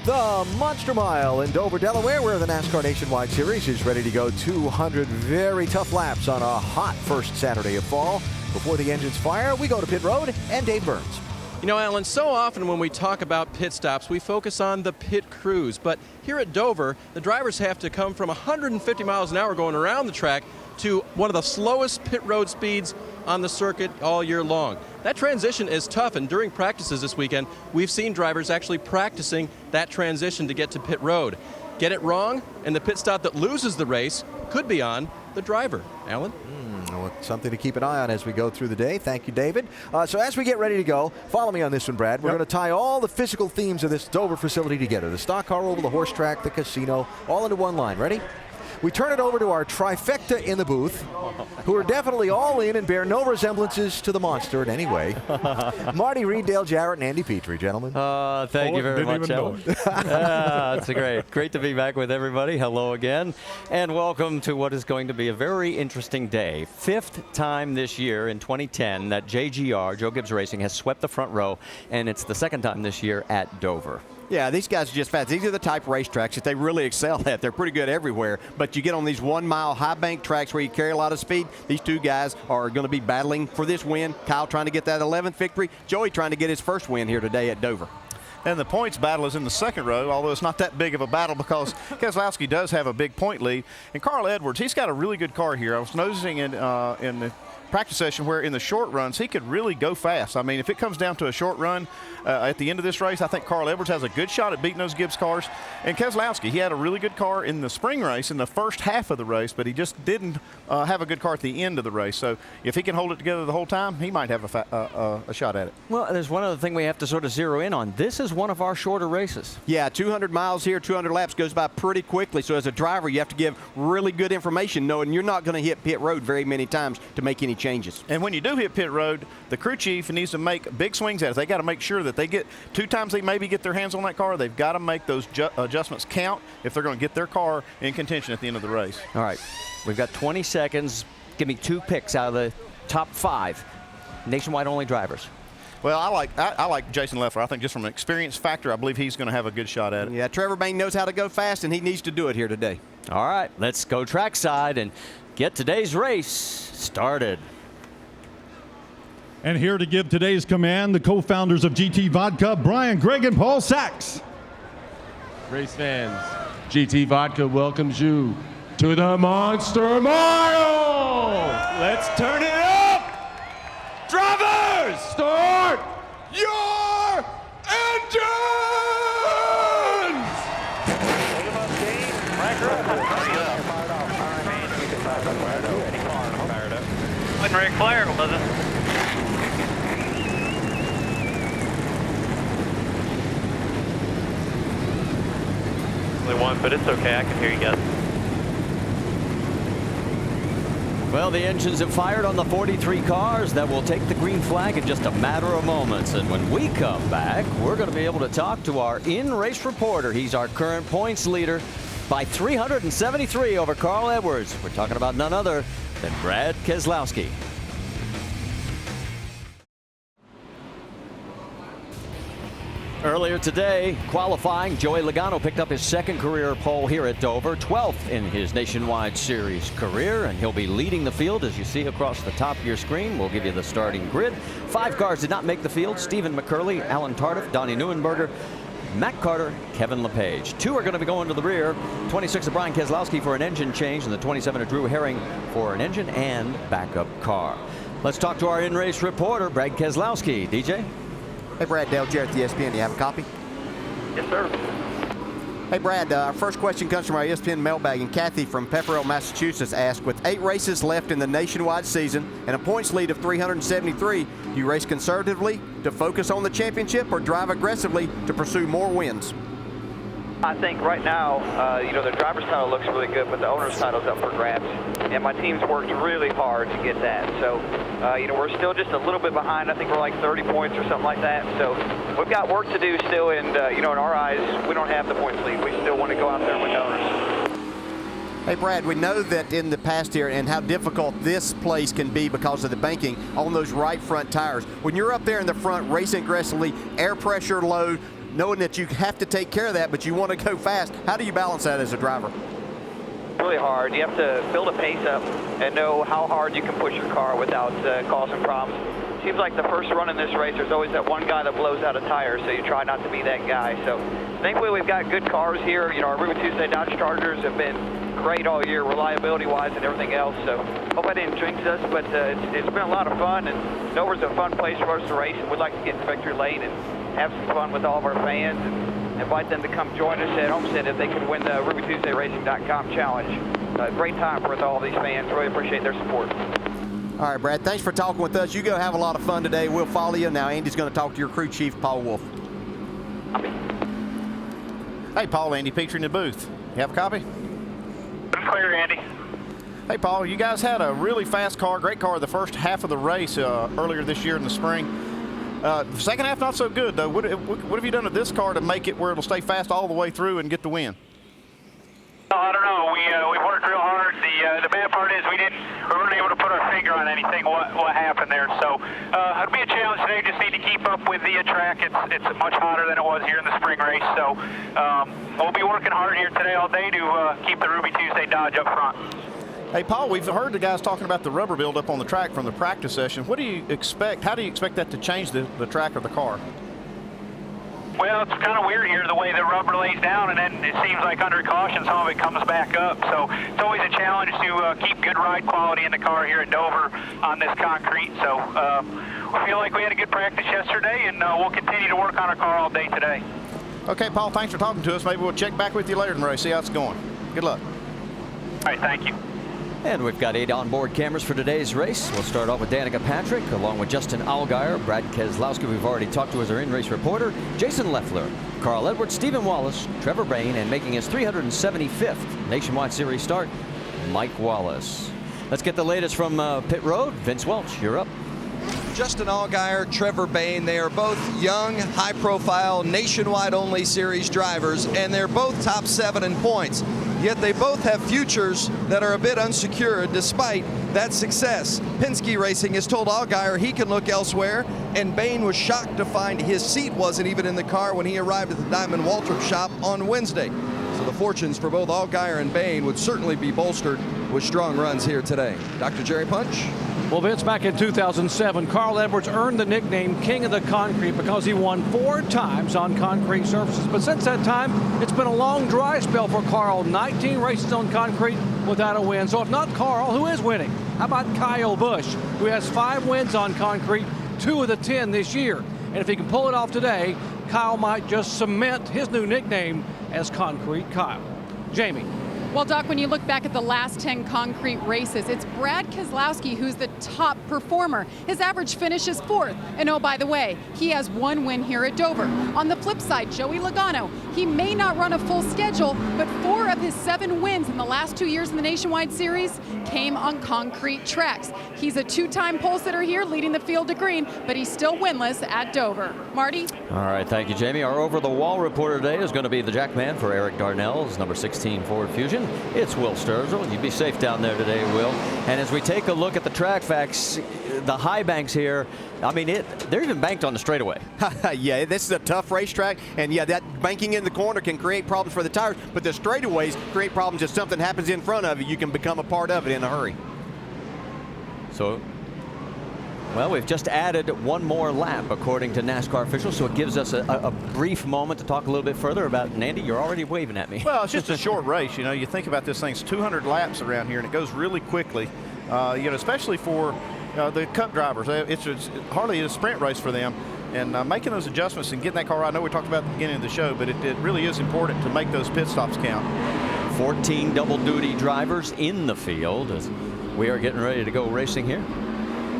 The Monster Mile in Dover, Delaware, where the NASCAR Nationwide Series is ready to go 200 very tough laps on a hot first Saturday of fall. Before the engines fire, we go to pit road and Dave Burns. You know, Alan, so often when we talk about pit stops, we focus on the pit crews. But here at Dover, the drivers have to come from 150 miles an hour going around the track to one of the slowest pit road speeds on the circuit all year long. That transition is tough, and during practices this weekend, we've seen drivers actually practicing that transition to get to pit road. Get it wrong, and the pit stop that loses the race could be on the driver. Alan? Well, something to keep an eye on as we go through the day. Thank you, David. So as we get ready to go, follow me on this one, Brad. We're going to tie all the physical themes of this Dover facility together. The stock car oval, the horse track, the casino, all into one line. Ready? We turn it over to our trifecta in the booth, who are definitely all in and bear no resemblances to the monster in any way. Marty Reed, Dale Jarrett, and Andy Petrie, gentlemen. Thank you very much, Alan. It's great to be back with everybody. Hello again, and welcome to what is going to be a very interesting day. Fifth time this year in 2010 that JGR, Joe Gibbs Racing, has swept the front row, and it's the second time this year at Dover. Yeah, these guys are just fast. These are the type of racetracks that they really excel at. They're pretty good everywhere, but you get on these 1 mile high bank tracks where you carry a lot of speed. These two guys are going to be battling for this win. Kyle trying to get that 11th victory. Joey trying to get his first win here today at Dover. And the points battle is in the second row, although it's not that big of a battle because Keselowski does have a big point lead. And Carl Edwards, he's got a really good car here. I was noticing in the practice session where in the short runs he could really go fast. I mean, if it comes down to a short run at the end of this race, I think Carl Edwards has a good shot at beating those Gibbs cars. And Keselowski, he had a really good car in the spring race in the first half of the race, but he just didn't have a good car at the end of the race. So if he can hold it together the whole time, he might have a shot at it. Well, there's one other thing we have to sort of zero in on. This is one of our shorter races. Yeah, 200 miles here, 200 laps goes by pretty quickly. So as a driver, you have to give really good information, knowing you're not going to hit pit road very many times to make any changes. And when you do hit pit road, the crew chief needs to make big swings at it. They got to make sure that they get 2 times they maybe get their hands on that car. They've got to make those adjustments count if they're going to get their car in contention at the end of the race. All right, we've got 20 seconds. Give me 2 picks out of the top 5 nationwide only drivers. Well, I like Jason Leffler. I think just from an experience factor, I believe he's going to have a good shot at it. Yeah, Trevor Bayne knows how to go fast, and he needs to do it here today. All right, let's go trackside and get today's race started. And here to give today's command, the co-founders of GT Vodka, Brian, Greg, and Paul Sachs. Race fans, GT Vodka welcomes you to the Monster Mile. Let's turn it up. Drivers, start your engines. Wasn't very clear, was it? Only one, but it's okay. I can hear you guys. Well, the engines have fired on the 43 cars that will take the green flag in just a matter of moments. And when we come back, we're going to be able to talk to our in-race reporter. He's our current points leader by 373 over Carl Edwards. We're talking about none other than Brad Keselowski. Earlier today, qualifying, Joey Logano picked up his second career pole here at Dover, 12th in his Nationwide Series career, and he'll be leading the field as you see across the top of your screen. We'll give you the starting grid. 5 cars did not make the field: Stephen McCurley, Alan Tardif, Donnie Neuenberger, Matt Carter, Kevin LePage. 2 are going to be going to the rear. 26 of Brian Keselowski for an engine change, and the 27 of Drew Herring for an engine and backup car. Let's talk to our in-race reporter, Brad Keselowski. DJ? Hey, Brad, Dale Jarrett, the ESPN. You have a copy? Yes, sir. Hey, Brad, our first question comes from our ESPN mailbag, and Kathy from Pepperell, Massachusetts asked, with 8 races left in the nationwide season and a points lead of 373, do you race conservatively to focus on the championship or drive aggressively to pursue more wins? I think right now, the driver's title looks really good, but the owner's title's up for grabs. And my team's worked really hard to get that. So, we're still just a little bit behind. I think we're like 30 points or something like that. So we've got work to do still, and, in our eyes, we don't have the points lead. We still want to go out there with owners. Hey, Brad, we know that in the past here and how difficult this place can be because of the banking on those right front tires. When you're up there in the front racing aggressively, air pressure low, knowing that you have to take care of that, but you want to go fast. How do you balance that as a driver? Really hard. You have to build a pace up and know how hard you can push your car without causing problems. Seems like the first run in this race, there's always that one guy that blows out a tire, so you try not to be that guy. So thankfully we've got good cars here. You know, our Ruby Tuesday Dodge Chargers have been great all year, reliability-wise and everything else. So hope I didn't jinx us, but it's been a lot of fun, and Dover's a fun place for us to race, and we'd like to get in victory lane and have some fun with all of our fans and invite them to come join us at Homestead if they can win the RubyTuesdayRacing.com challenge. Great time with all these fans. Really appreciate their support. All right, Brad, thanks for talking with us. You go have a lot of fun today. We'll follow you. Now Andy's going to talk to your crew chief, Paul Wolf. Hey, Paul, Andy Petrie in the booth. You have a copy? I'm clear, Andy. Hey, Paul, you guys had a really fast car, great car the first half of the race earlier this year in the spring. The second half, not so good, though. What have you done to this car to make it where it'll stay fast all the way through and get the win? Oh, I don't know. We worked real hard. The bad part is we weren't able to put our finger on anything what happened there. So it'll be a challenge today. Just need to keep up with the track. It's much hotter than it was here in the spring race. So we'll be working hard here today all day to keep the Ruby Tuesday Dodge up front. Hey, Paul, we've heard the guys talking about the rubber buildup on the track from the practice session. What do you expect? How do you expect that to change the track of the car? Well, it's kind of weird here the way the rubber lays down, and then it seems like under caution some of it comes back up. So it's always a challenge to keep good ride quality in the car here at Dover on this concrete. So we feel like we had a good practice yesterday, and we'll continue to work on our car all day today. Okay, Paul, thanks for talking to us. Maybe we'll check back with you later in the race, see how it's going. Good luck. All right, thank you. And we've got 8 onboard cameras for today's race. We'll start off with Danica Patrick, along with Justin Allgaier, Brad Keselowski, we've already talked to as our in-race reporter, Jason Leffler, Carl Edwards, Stephen Wallace, Trevor Bayne, and making his 375th Nationwide Series start, Mike Wallace. Let's get the latest from pit road. Vince Welch, you're up. Justin Allgaier, Trevor Bayne, they are both young, high-profile, nationwide-only series drivers, and they're both top 7 in points. Yet they both have futures that are a bit unsecured despite that success. Penske Racing has told Allgaier he can look elsewhere, and Bayne was shocked to find his seat wasn't even in the car when he arrived at the Diamond Waltrip shop on Wednesday. So the fortunes for both Allgaier and Bayne would certainly be bolstered with strong runs here today. Dr. Jerry Punch? Well, Vince, back in 2007, Carl Edwards earned the nickname King of the Concrete because he won 4 times on concrete surfaces. But since that time, it's been a long dry spell for Carl. 19 races on concrete without a win. So if not Carl, who is winning? How about Kyle Busch, who has 5 wins on concrete, 2 of the 10 this year? And if he can pull it off today, Kyle might just cement his new nickname as Concrete Kyle. Jamie. Well, Doc, when you look back at the last 10 concrete races, it's Brad Keselowski who's the top performer. His average finish is 4th. And oh, by the way, he has 1 win here at Dover. On the flip side, Joey Logano, he may not run a full schedule, but 4 of his 7 wins in the last 2 years in the Nationwide Series came on concrete tracks. He's a 2-time pole sitter here, leading the field to green, but he's still winless at Dover. Marty? All right, thank you, Jamie. Our over-the-wall reporter today is going to be the Jackman for Eric Darnell's number 16 Ford Fusion. It's Will Sturgill. You be safe down there today, Will. And as we take a look at the track facts, the high banks here, I mean, they're even banked on the straightaway. Yeah, this is a tough racetrack, and yeah, that banking in the corner can create problems for the tires, but the straightaways create problems if something happens in front of you. You can become a part of it in a hurry. So, well, we've just added 1 more lap, according to NASCAR officials, so it gives us a brief moment to talk a little bit further about, and Andy, you're already waving at me. Well, it's just a short race. You know, you think about this thing, it's 200 laps around here, and it goes really quickly, you know, especially for the Cup drivers. It's hardly a sprint race for them, and making those adjustments and getting that car right. I know we talked about at the beginning of the show, but it really is important to make those pit stops count. 14 double-duty drivers in the field as we are getting ready to go racing here.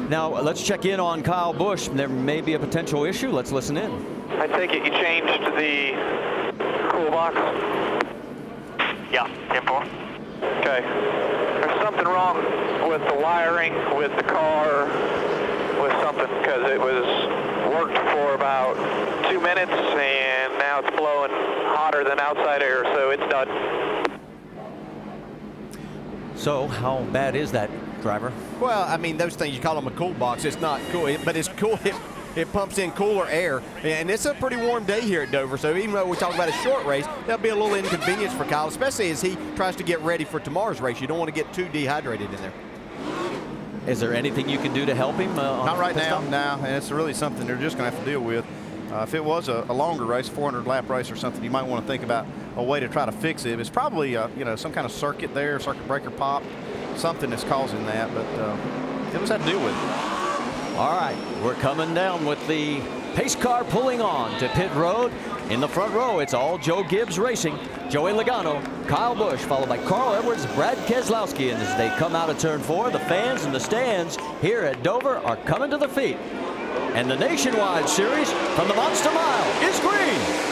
Now, let's check in on Kyle Busch. There may be a potential issue. Let's listen in. I take it you changed the cool box? Yeah, 10-4. Okay. There's something wrong with the wiring, with the car, with something, because it was worked for about 2 minutes, and now it's blowing hotter than outside air, so it's done. So, how bad is that, driver? Well, I mean, those things, you call them a cool box. It's not cool, but it's cool. it pumps in cooler air. And it's a pretty warm day here at Dover, so even though we talk about a short race, that'll be a little inconvenience for Kyle, especially as he tries to get ready for tomorrow's race. You don't want to get too dehydrated in there. Is there anything you can do to help him? Not right now, no, and it's really something they're just going to have to deal with. If it was a longer race, 400-lap race or something, you might want to think about a way to try to fix it. It's probably you know, some kind of circuit there, circuit breaker pop, something that's causing that, but they'll just have to deal with it. All right, we're coming down with the pace car pulling on to pit road. In the front row, it's all Joe Gibbs Racing, Joey Logano, Kyle Busch, followed by Carl Edwards, Brad Keselowski. And as they come out of turn 4, the fans in the stands here at Dover are coming to their feet. And the Nationwide Series from the Monster Mile is green.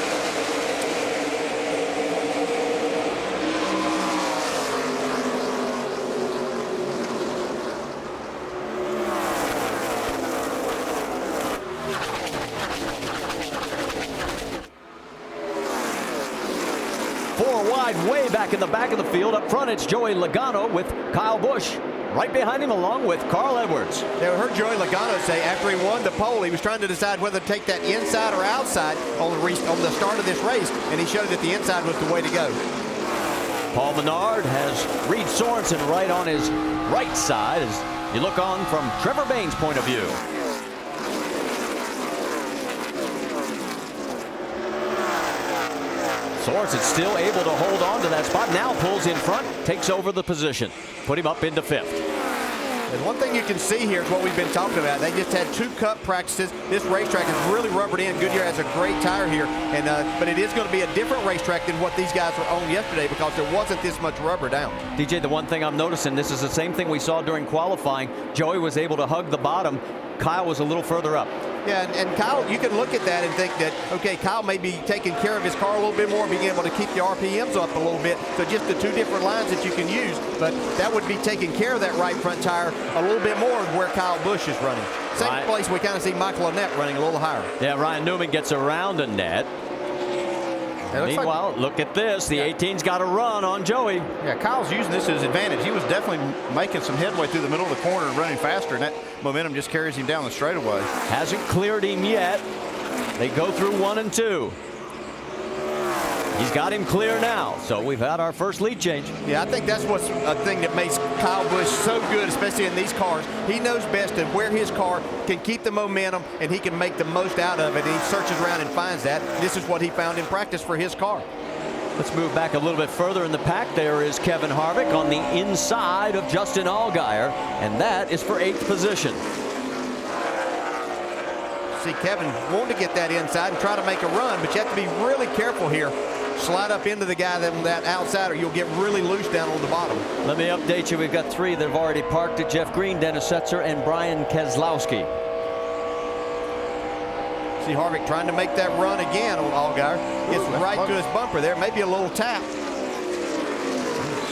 Way back in the back of the field. Up front, it's Joey Logano with Kyle Busch right behind him, along with Carl Edwards. Yeah, we heard Joey Logano say after he won the pole, he was trying to decide whether to take that inside or outside on the start of this race, and he showed that the inside was the way to go. Paul Menard has Reed Sorensen right on his right side as you look on from Trevor Bayne's point of view. Sorensen still able to hold on to that spot. Now pulls in front, takes over the position, put him up into 5th. And one thing you can see here is what we've been talking about. They just had 2 cup practices. This racetrack is really rubbered in. Goodyear has a great tire here, and but it is going to be a different racetrack than what these guys were on yesterday because there wasn't this much rubber down. DJ, the one thing I'm noticing, this is the same thing we saw during qualifying. Joey was able to hug the bottom. Kyle was a little further up. Yeah, and Kyle, you can look at that and think that, okay, Kyle may be taking care of his car a little bit more, being able to keep the RPMs up a little bit. So just the 2 different lines that you can use, but that would be taking care of that right front tire a little bit more where Kyle Busch is running. Same place we kind of see Michael Annett running a little higher. Yeah, Ryan Newman gets around Annett. Meanwhile, look at this. The 18's got a run on Joey. Yeah, Kyle's using this as advantage. He was definitely making some headway through the middle of the corner and running faster, and that momentum just carries him down the straightaway. Hasn't cleared him yet. They go through 1 and 2. He's got him clear now, so we've had our first lead change. Yeah, I think that's what's a thing that makes Kyle Busch so good, especially in these cars. He knows best of where his car can keep the momentum and he can make the most out of it. And he searches around and finds that. This is what he found in practice for his car. Let's move back a little bit further in the pack. There is Kevin Harvick on the inside of Justin Allgaier, and that is for 8th position. See, Kevin wanted to get that inside and try to make a run, but you have to be really careful here. Slide up into the guy that outside, or you'll get really loose down on the bottom. Let me update you. We've got 3 that have already parked at Jeff Green, Dennis Setzer, and Brian Keselowski. See Harvick trying to make that run again on Allgaier. Gets right to his bumper there. Maybe a little tap.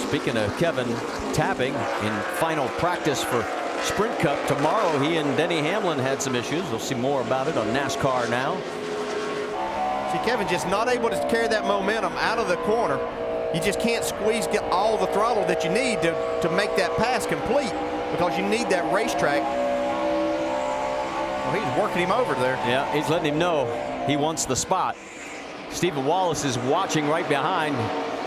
Speaking of Kevin tapping in final practice for Sprint Cup tomorrow, he and Denny Hamlin had some issues. We'll see more about it on NASCAR now. See, Kevin just not able to carry that momentum out of the corner. You just can't get all the throttle that you need to make that pass complete because you need that racetrack. Well, he's working him over there. Yeah, he's letting him know he wants the spot. Stephen Wallace is watching right behind.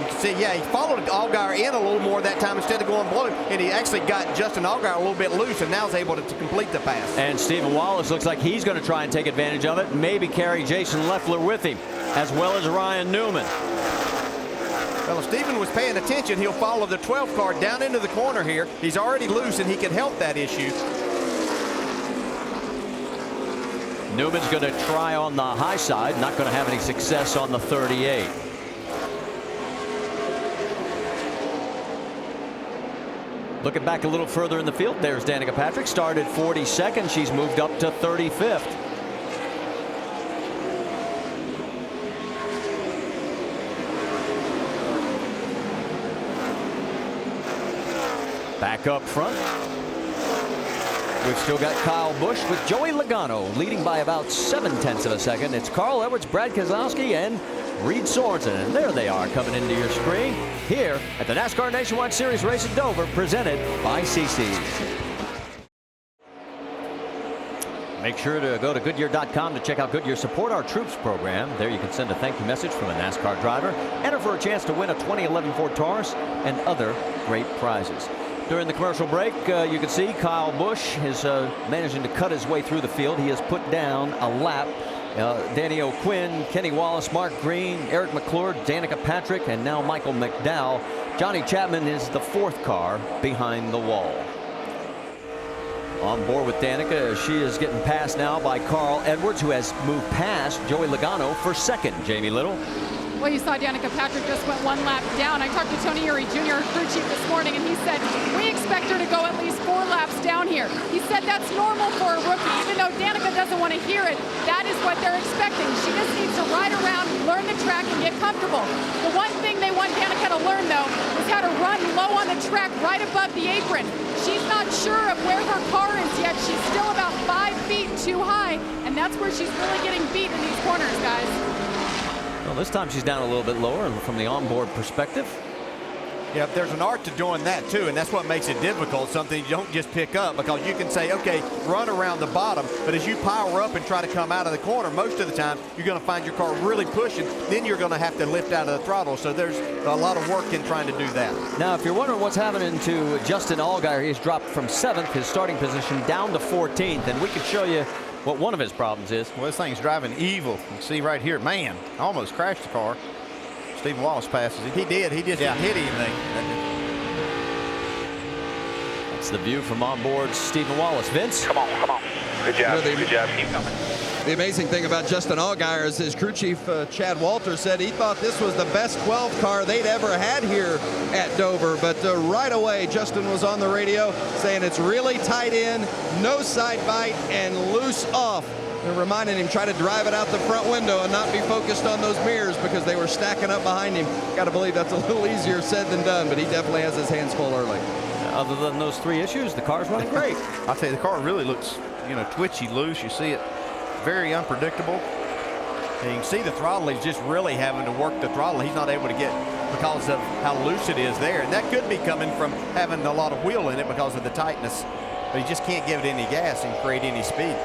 You can see, yeah, he followed Allgaier in a little more that time instead of going below him, and he actually got Justin Allgaier a little bit loose and now is able to complete the pass. And Stephen Wallace looks like he's going to try and take advantage of it, maybe carry Jason Leffler with him, as well as Ryan Newman. Well, if Stephen was paying attention, he'll follow the 12 car down into the corner here. He's already loose, and he can help that issue. Newman's going to try on the high side, not going to have any success on the 38. Looking back a little further in the field, there's Danica Patrick. Started 42nd. She's moved up to 35th. Back up front, we've still got Kyle Busch with Joey Logano leading by about 0.7 of a second. It's Carl Edwards, Brad Keselowski, and Reed Sorensen. And there they are coming into your screen here at the NASCAR Nationwide Series race at Dover, presented by CC's. Make sure to go to Goodyear.com to check out Goodyear Support Our Troops program. There you can send a thank you message from a NASCAR driver. Enter for a chance to win a 2011 Ford Taurus and other great prizes. During the commercial break, you can see Kyle Busch is managing to cut his way through the field. He has put down a lap. Danny O'Quinn, Kenny Wallace, Mark Green, Eric McClure, Danica Patrick, and now Michael McDowell. Johnny Chapman is the 4th car behind the wall. On board with Danica, she is getting passed now by Carl Edwards, who has moved past Joey Logano for 2nd. Jamie Little. Well, you saw Danica Patrick just went 1 lap down. I talked to Tony Erie Jr., crew chief, this morning, and he said, we expect her to go at least 4 laps down here. He said that's normal for a rookie. Even though Danica doesn't want to hear it, that is what they're expecting. She just needs to ride around, learn the track, and get comfortable. The one thing they want Danica to learn, though, is how to run low on the track right above the apron. She's not sure of where her car is yet. She's still about 5 feet too high, and that's where she's really getting beat in these corners, guys. Well, this time she's down a little bit lower from the onboard perspective. Yeah, there's an art to doing that too, and that's what makes it difficult. Something you don't just pick up, because you can say, okay, run around the bottom, but as you power up and try to come out of the corner, most of the time you're going to find your car really pushing. Then you're going to have to lift out of the throttle. So there's a lot of work in trying to do that. Now, if you're wondering what's happening to Justin Allgaier, he's dropped from 7th, his starting position, down to 14th, and we can show you what one of his problems is. Well, this thing's driving evil. You can see right here, man, I almost crashed the car. Stephen Wallace passes him. He did. He just didn't hit anything. That's the view from on board Stephen Wallace. Vince? Come on. Good job. Good job. Keep coming. The amazing thing about Justin Allgaier is his crew chief, Chad Walter, said he thought this was the best 12 car they'd ever had here at Dover. But right away, Justin was on the radio saying it's really tight in, no side bite, and loose off. They're reminding him, try to drive it out the front window and not be focused on those mirrors, because they were stacking up behind him. Got to believe that's a little easier said than done, but he definitely has his hands full early. Other than those 3 issues, the car's running great. I'll tell you, the car really looks, twitchy, loose. You see it very unpredictable. And you can see the throttle. He's just really having to work the throttle. He's not able to get, because of how loose it is there. And that could be coming from having a lot of wheel in it because of the tightness. But he just can't give it any gas and create any speed.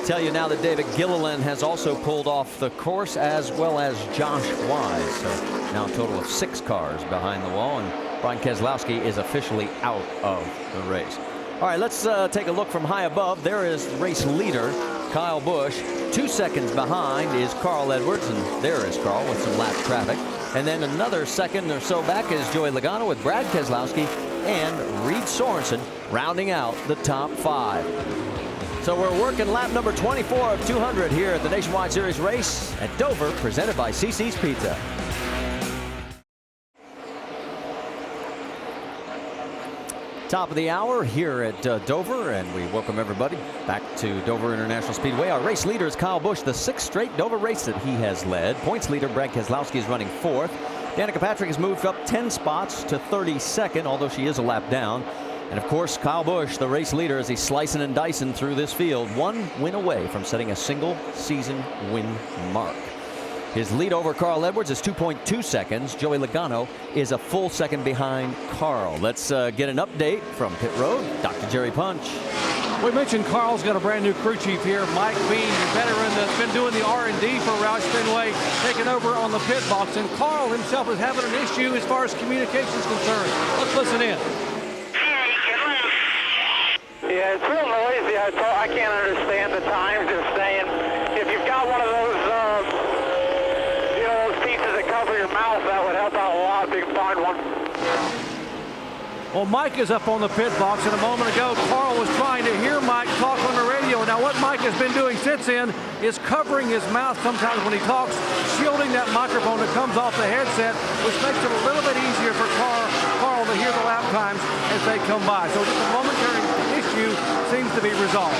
Tell you now that David Gilliland has also pulled off the course, as well as Josh Wise. So now a total of 6 cars behind the wall, and Brian Keselowski is officially out of the race. All right, let's take a look from high above. There is race leader Kyle Busch. 2 seconds behind is Carl Edwards, and there is Carl with some lap traffic. And then another second or so back is Joey Logano with Brad Keselowski and Reed Sorensen rounding out the top 5. So we're working lap number 24 of 200 here at the Nationwide Series race at Dover, presented by CC's Pizza. Top of the hour here at Dover, and we welcome everybody back to Dover International Speedway. Our race leader is Kyle Busch, the 6th straight Dover race that he has led. Points leader Brad Keselowski is running 4th. Danica Patrick has moved up 10 spots to 32nd, although she is a lap down. And of course, Kyle Busch, the race leader, as he's slicing and dicing through this field, 1 win away from setting a single season win mark. His lead over Carl Edwards is 2.2 seconds. Joey Logano is a full second behind Carl. Let's get an update from pit road. Dr. Jerry Punch. We mentioned Carl's got a brand new crew chief here, Mike Bean, the veteran that's been doing the R&D for Roush Fenway, taking over on the pit box. And Carl himself is having an issue as far as communication is concerned. Let's listen in. Yeah, it's real noisy. I can't understand the times. They're saying if you've got one of those, those pieces that cover your mouth, that would help out a lot if you can find one. Well, Mike is up on the pit box, and a moment ago, Carl was trying to hear Mike talk on the radio. Now, what Mike has been doing since then is covering his mouth sometimes when he talks, shielding that microphone that comes off the headset, which makes it a little bit easier for Carl to hear the lap times as they come by. So just a momentary issue seems to be resolved.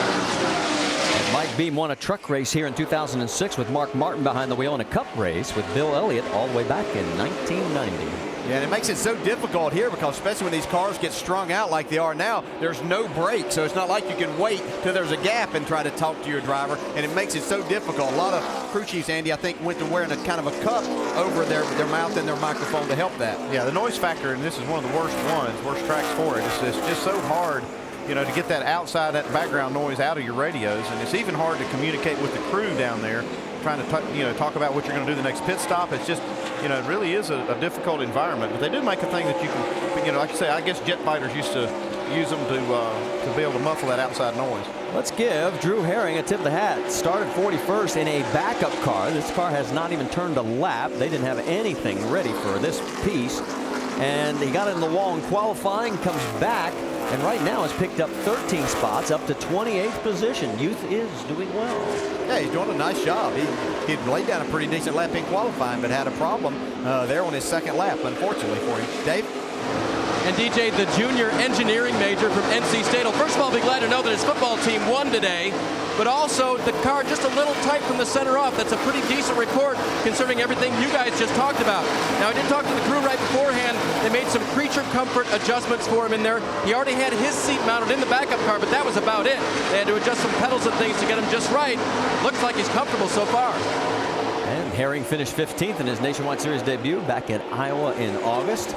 Mike Beam won a truck race here in 2006 with Mark Martin behind the wheel, in a cup race with Bill Elliott all the way back in 1990. Yeah, and it makes it so difficult here, because especially when these cars get strung out like they are now, there's no break. So it's not like you can wait till there's a gap and try to talk to your driver, and it makes it so difficult. A lot of crew chiefs, Andy, I think, went to wearing a kind of a cup over their mouth and their microphone to help that. Yeah, the noise factor, and this is one of the worst tracks for it. It's just so hard you know, to get that outside, that background noise out of your radios. And it's even hard to communicate with the crew down there, trying to, you know, talk about what you're going to do the next pit stop. It's just, you know, it really is a difficult environment. But they do make a thing that you can, you know, like you say, I guess jet fighters used to use them to be able to muffle that outside noise. Let's give Drew Herring a tip of the hat. Started 41st in a backup car. This car has not even turned a lap. They didn't have anything ready for this piece. And he got it in the wall in qualifying, comes back, and right now has picked up 13 spots, up to 28th position. Youth is doing well. Yeah, he's doing a nice job. He laid down a pretty decent lap in qualifying, but had a problem there on his second lap, unfortunately for him. Dave? And DJ, the junior engineering major from NC State, will first of all be glad to know that his football team won today, but also the car just a little tight from the center off. That's a pretty decent report considering everything you guys just talked about. Now, I did talk to the crew right beforehand. They made some creature comfort adjustments for him in there. He already had his seat mounted in the backup car, but that was about it. They had to adjust some pedals and things to get him just right. Looks like he's comfortable so far. And Herring finished 15th in his Nationwide Series debut back at Iowa in August.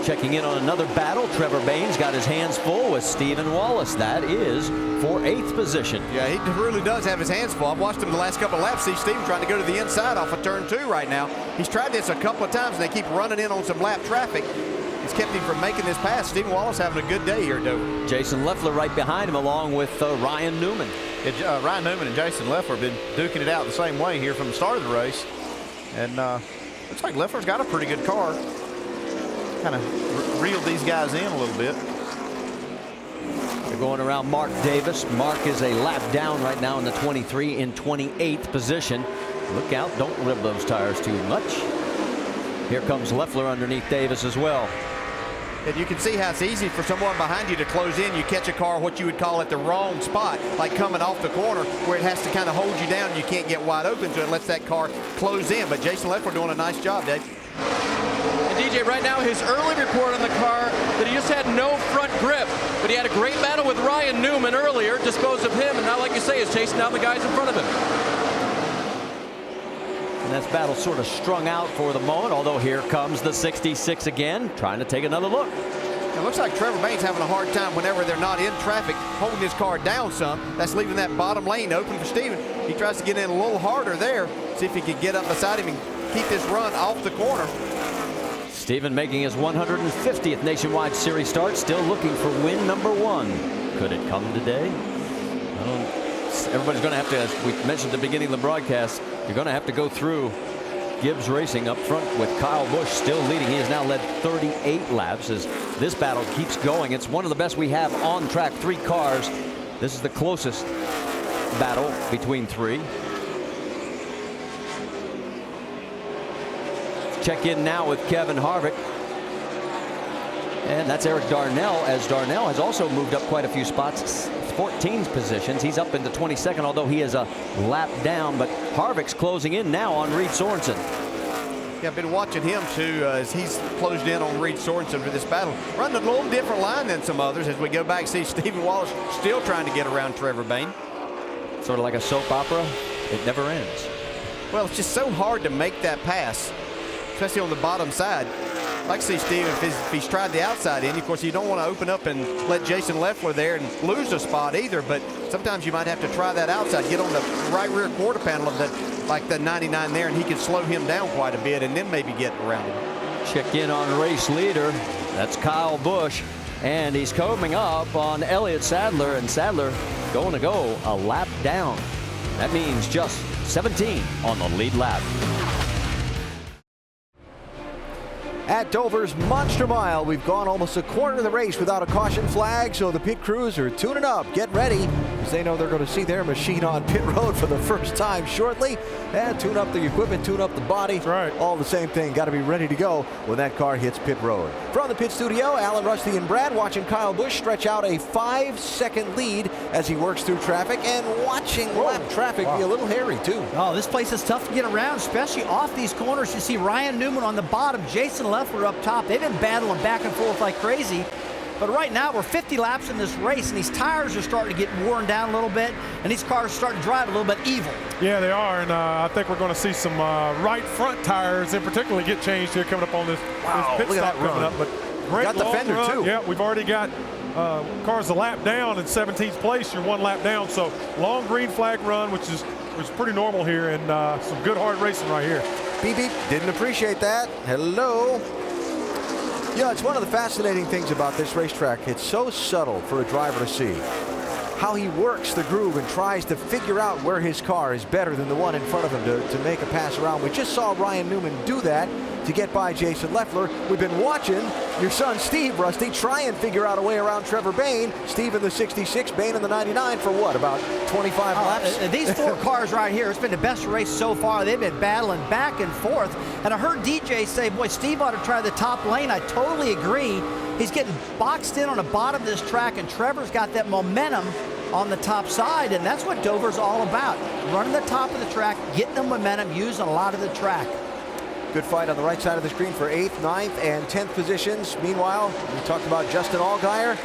Checking in on another battle, Trevor Baines got his hands full with Stephen Wallace. That is for 8th position. Yeah, he really does have his hands full. I've watched him the last couple of laps. See Stephen trying to go to the inside off of turn 2 right now. He's tried this a couple of times, and they keep running in on some lap traffic. It's kept him from making this pass. Stephen Wallace having a good day here at Dover. Jason Leffler right behind him, along with Ryan Newman. Ryan Newman and Jason Leffler have been duking it out the same way here from the start of the race. And looks like Leffler's got a pretty good car. Kind of reeled these guys in a little bit. They're going around Mark Davis. Mark is a lap down right now in the 23 in 28th position. Look out, don't rib those tires too much. Here comes Leffler underneath Davis as well. And you can see how it's easy for someone behind you to close in. You catch a car what you would call at the wrong spot, like coming off the corner where it has to kind of hold you down. You can't get wide open, so it lets that car close in. But Jason Leffler doing a nice job, Dave. And DJ, right now his early report on the car that he just had no front grip, but he had a great battle with Ryan Newman earlier, disposed of him, and now, like you say, is chasing down the guys in front of him. And that battle sort of strung out for the moment, although here comes the 66 again, trying to take another look. It looks like Trevor Baines having a hard time whenever they're not in traffic, holding his car down some. That's leaving that bottom lane open for Steven. He tries to get in a little harder there, see if he can get up beside him and keep this run off the corner. Steven making his 150th Nationwide Series start, still looking for win number 1. Could it come today? Everybody's going to have to, as we mentioned at the beginning of the broadcast, you're going to have to go through Gibbs Racing up front with Kyle Busch still leading. He has now led 38 laps as this battle keeps going. It's one of the best we have on track. 3 cars. This is the closest battle between 3. Check in now with Kevin Harvick. And that's Eric Darnell, as Darnell has also moved up quite a few spots, 14 positions. He's up into 22nd, although he is a lap down. But Harvick's closing in now on Reed Sorensen. Yeah, I've been watching him too as he's closed in on Reed Sorensen for this battle. Running a little different line than some others as we go back and see Stephen Wallace still trying to get around Trevor Bain. Sort of like a soap opera. It never ends. Well, it's just so hard to make that pass, especially on the bottom side. I'd like to see Steven, if he's tried the outside end. Of course, you don't want to open up and let Jason Leffler there and lose a spot either, but sometimes you might have to try that outside, get on the right rear quarter panel of that, like the 99 there, and he can slow him down quite a bit and then maybe get around him. Check in on race leader. That's Kyle Busch, and he's coming up on Elliott Sadler, and Sadler going to go a lap down. That means just 17 on the lead lap. At Dover's Monster Mile, we've gone almost a quarter of the race without a caution flag, so the pit crews are tuning up. Get ready, because they know they're going to see their machine on pit road for the first time shortly. And tune up the equipment, tune up the body. That's right. All the same thing. Got to be ready to go when that car hits pit road. From the pit studio, Alan Rusty and Brad watching Kyle Busch stretch out a 5-second lead as he works through traffic, and watching lap traffic be a little hairy too. Oh, this place is tough to get around, especially off these corners. You see Ryan Newman on the bottom, Jason Leffler up top. They've been battling back and forth like crazy. But right now, we're 50 laps in this race, and these tires are starting to get worn down a little bit, and these cars are starting to drive a little bit evil. Yeah, they are, and I think we're going to see some right front tires in particular get changed here coming up on this pit stop coming up. But great got the fender run. too. Yeah, we've already got car's a lap down in 17th place. You're 1 lap down. So long green flag run, which is pretty normal here, and some good hard racing right here. Beep beep. Didn't appreciate that. Hello. Yeah, it's one of the fascinating things about this racetrack. It's so subtle for a driver to see. How he works the groove and tries to figure out where his car is better than the one in front of him to make a pass around. We just saw Ryan Newman do that to get by Jason Leffler. We've been watching your son Steve, Rusty, try and figure out a way around Trevor Bayne. Steve in the 66, Bayne in the 99 for what, about 25 laps? These 4 cars right here, it's been the best race so far. They've been battling back and forth. And I heard DJ say, boy, Steve ought to try the top lane. I totally agree. He's getting boxed in on the bottom of this track, and Trevor's got that momentum on the top side, and that's what Dover's all about. Running the top of the track, getting the momentum, using a lot of the track. Good fight on the right side of the screen for 8th, 9th, and 10th positions. Meanwhile, we talked about Justin Allgaier.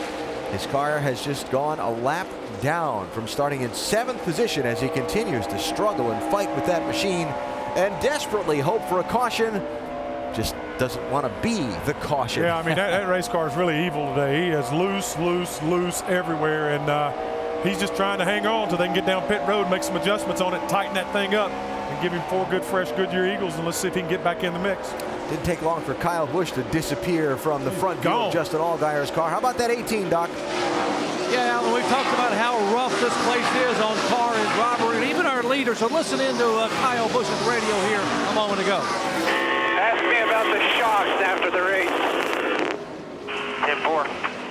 His car has just gone a lap down from starting in 7th position as he continues to struggle and fight with that machine and desperately hope for a caution. Just doesn't want to be the caution. Yeah, I mean, that race car is really evil today. He is loose everywhere, and he's just trying to hang on until they can get down pit road, make some adjustments on it, tighten that thing up, and give him 4 good, fresh Goodyear Eagles, and let's see if he can get back in the mix. Didn't take long for Kyle Busch to disappear from the front view of Justin Allgaier's car. How about that 18, Doc? Yeah, Alan, we've talked about how rough this place is on car and driver, and even our leader. So listen in to Kyle Busch's radio here a moment ago. Ask me about the shocks after the race. 10-4.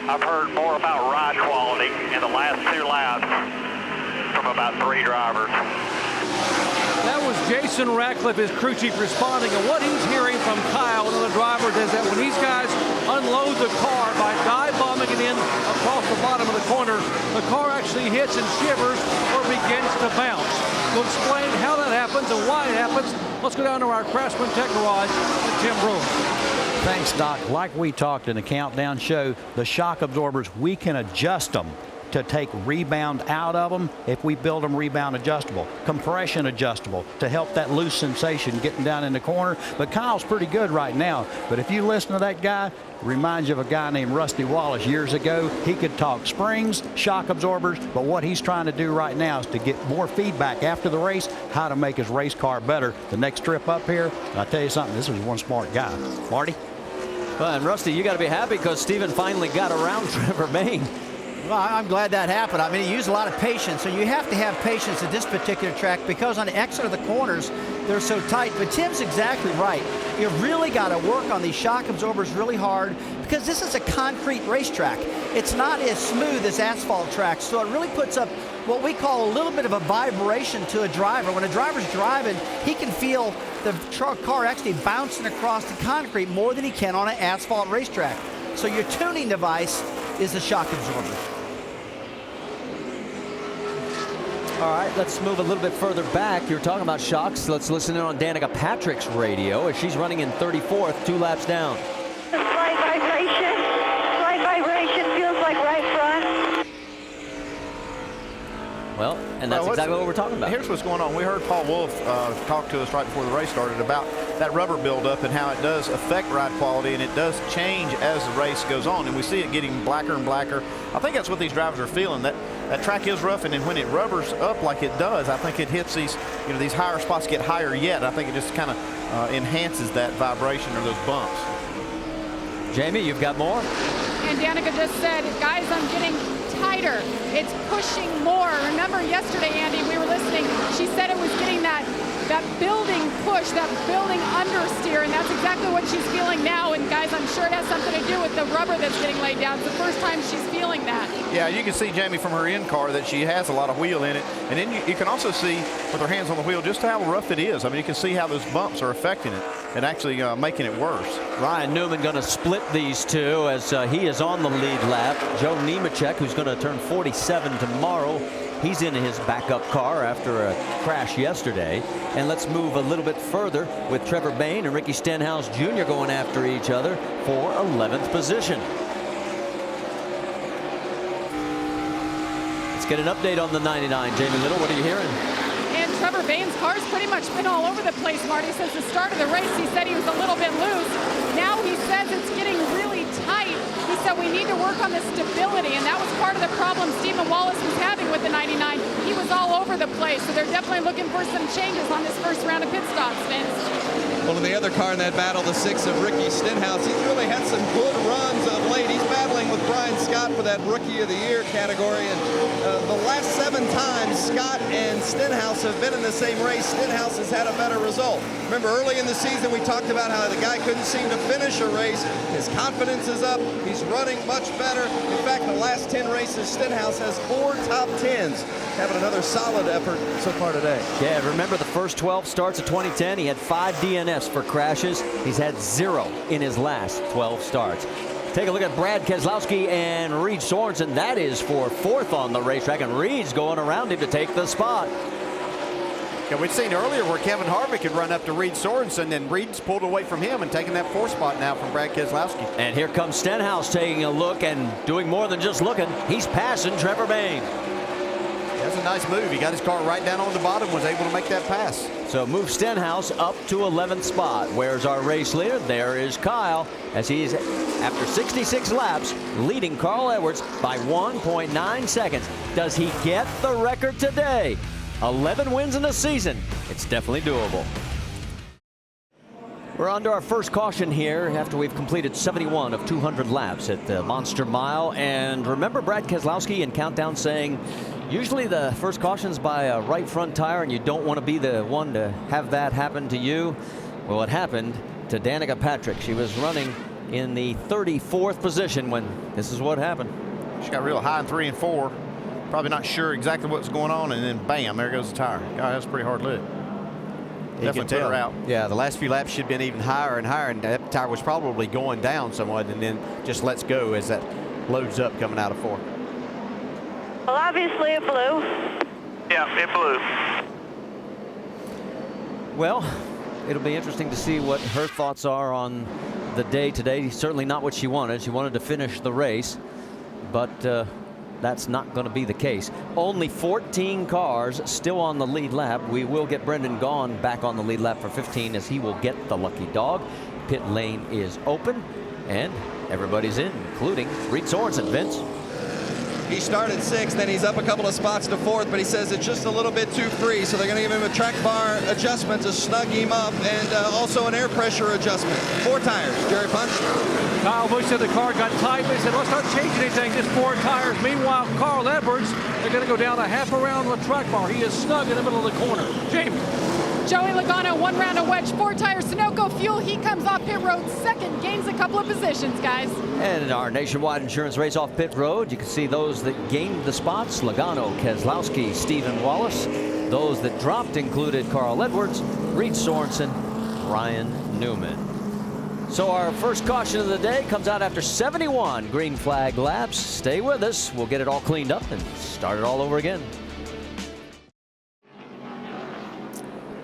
I've heard more about ride quality in the last 2 laps from about 3 drivers. That was Jason Ratcliffe, his crew chief, responding. And what he's hearing from Kyle and other drivers is that when these guys unload the car by dive bombing it in across the bottom of the corner, the car actually hits and shivers or begins to bounce. To explain how that happens and why it happens, let's go down to our Craftsman Tech Garage with Tim Brewer. Thanks, Doc. Like we talked in the countdown show, the shock absorbers, we can adjust them to take rebound out of them if we build them rebound adjustable, compression adjustable to help that loose sensation getting down in the corner. But Kyle's pretty good right now. But if you listen to that guy, it reminds you of a guy named Rusty Wallace years ago. He could talk springs, shock absorbers, but what he's trying to do right now is to get more feedback after the race, how to make his race car better. The next trip up here, I'll tell you something, this is one smart guy. Marty? Well, and Rusty, you got to be happy because Steven finally got around Trevor Bayne. Well, I'm glad that happened. I mean, he used a lot of patience, so you have to have patience at this particular track because on the exit of the corners, they're so tight. But Tim's exactly right. You really got to work on these shock absorbers really hard because this is a concrete racetrack. It's not as smooth as asphalt tracks, so it really puts up what we call a little bit of a vibration to a driver. When a driver's driving, he can feel the car actually bouncing across the concrete more than he can on an asphalt racetrack. So your tuning device is the shock absorber. All right, let's move a little bit further back. You're talking about shocks. Let's listen in on Danica Patrick's radio as she's running in 34th, 2 laps down. Slight vibration, feels like right front. Well, and that's exactly what we're talking about. Here's what's going on. We heard Paul Wolf talk to us right before the race started about that rubber buildup and how it does affect ride quality, and it does change as the race goes on, and we see it getting blacker and blacker. I think that's what these drivers are feeling. That track is rough, and then when it rubbers up like it does, I think it hits these, these higher spots get higher yet. I think it just kind of enhances that vibration or those bumps. Jamie, you've got more? And Danica just said, guys, I'm getting tighter. It's pushing more. Remember yesterday, Andy, we were listening. She said it was getting that building push, that building understeer, and that's exactly what she's feeling now. And guys, I'm sure it has something to do with the rubber that's getting laid down. It's the first time she's feeling that. Yeah, you can see, Jamie, from her in-car that she has a lot of wheel in it. And then you can also see with her hands on the wheel just how rough it is. I mean, you can see how those bumps are affecting it and actually making it worse. Ryan Newman going to split these two as he is on the lead lap. Joe Nemechek, who's going to turn 47 tomorrow, he's in his backup car after a crash yesterday. And let's move a little bit further with Trevor Bayne and Ricky Stenhouse Jr. going after each other for 11th position. Let's get an update on the 99. Jamie Little, what are you hearing? And Trevor Bayne's car's pretty much been all over the place, Marty. Since the start of the race, he said he was a little bit loose. Now he says it's getting really tight. late. He said we need to work on the stability, and that was part of the problem Stephen Wallace was having with the 99. He was all over the place, so they're definitely looking for some changes on this first round of pit stops, Vince. Well, in the other car in that battle, the 6 of Ricky Stenhouse, he's really had some good runs of late. He's battling with Brian Scott for that Rookie of the Year category, and the last 7 times Scott and Stenhouse have been in the same race, Stenhouse has had a better result. Remember, early in the season, we talked about how the guy couldn't seem to finish a race. His confidence is up. He's running much better. In fact, the last 10 races, Stenhouse has 4 top 10s, having another solid effort so far today. Yeah, remember the first 12 starts of 2010, he had 5 DNFs for crashes. He's had 0 in his last 12 starts. Take a look at Brad Keselowski and Reed Sorensen. That is for 4th on the racetrack, and Reed's going around him to take the spot. Yeah, we'd seen earlier where Kevin Harvick had run up to Reed Sorensen, and Reed's pulled away from him and taking that 4th spot now from Brad Keselowski. And here comes Stenhouse taking a look and doing more than just looking. He's passing Trevor Bayne. That's a nice move. He got his car right down on the bottom, was able to make that pass. So move Stenhouse up to 11th spot. Where's our race leader? There is Kyle, as he's, after 66 laps, leading Carl Edwards by 1.9 seconds. Does he get the record today? 11 wins in a season. It's definitely doable. We're on to our first caution here after we've completed 71 of 200 laps at the Monster Mile. And remember Brad Keselowski in Countdown saying, usually the first caution's by a right front tire, and you don't want to be the one to have that happen to you. Well, it happened to Danica Patrick. She was running in the 34th position when this is what happened. She got real high in 3 and 4. Probably not sure exactly what's going on, and then bam, there goes the tire. God, that's a pretty hard lift. Definitely put her out. Yeah, the last few laps should have been even higher and higher, and that tire was probably going down somewhat, and then just lets go as that loads up coming out of 4. Well, obviously it blew. Yeah, it blew. Well, it'll be interesting to see what her thoughts are on the day today. Certainly not what she wanted. She wanted to finish the race, but that's not going to be the case. Only 14 cars still on the lead lap. We will get Brendan Gaughan back on the lead lap for 15 as he will get the lucky dog. Pit lane is open and everybody's in, including Reed Sorensen. Vince? He started 6th, then he's up a couple of spots to 4th, but he says it's just a little bit too free, so they're going to give him a track bar adjustment to snug him up, and also an air pressure adjustment. 4 tires. Jerry Punch. Kyle Busch said the car got tight. They said, let's not change anything, just 4 tires. Meanwhile, Carl Edwards, they're going to go down a half around the track bar. He is snug in the middle of the corner. Jamie. Joey Logano, 1 round of wedge, 4 tires, Sunoco fuel. He comes off pit road 2nd, gains a couple of positions, guys. And in our nationwide insurance race off pit road, you can see those that gained the spots: Logano, Keselowski, Stephen Wallace. Those that dropped included Carl Edwards, Reed Sorensen, Ryan Newman. So our first caution of the day comes out after 71 green flag laps. Stay with us. We'll get it all cleaned up and start it all over again.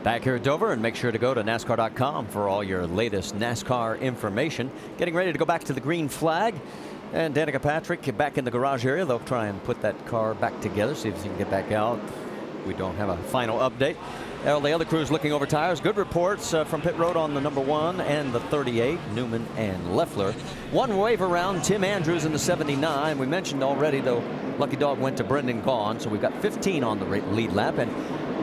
Back here at Dover, and make sure to go to NASCAR.com for all your latest NASCAR information. Getting ready to go back to the green flag. And Danica Patrick back in the garage area. They'll try and put that car back together, see if they can get back out. We don't have a final update. All the other crews looking over tires. Good reports from pit road on the number 1 and the 38, Newman and Leffler. One wave around, Tim Andrews in the 79. We mentioned already, though, lucky dog went to Brendan Gaughan, so we've got 15 on the lead lap. And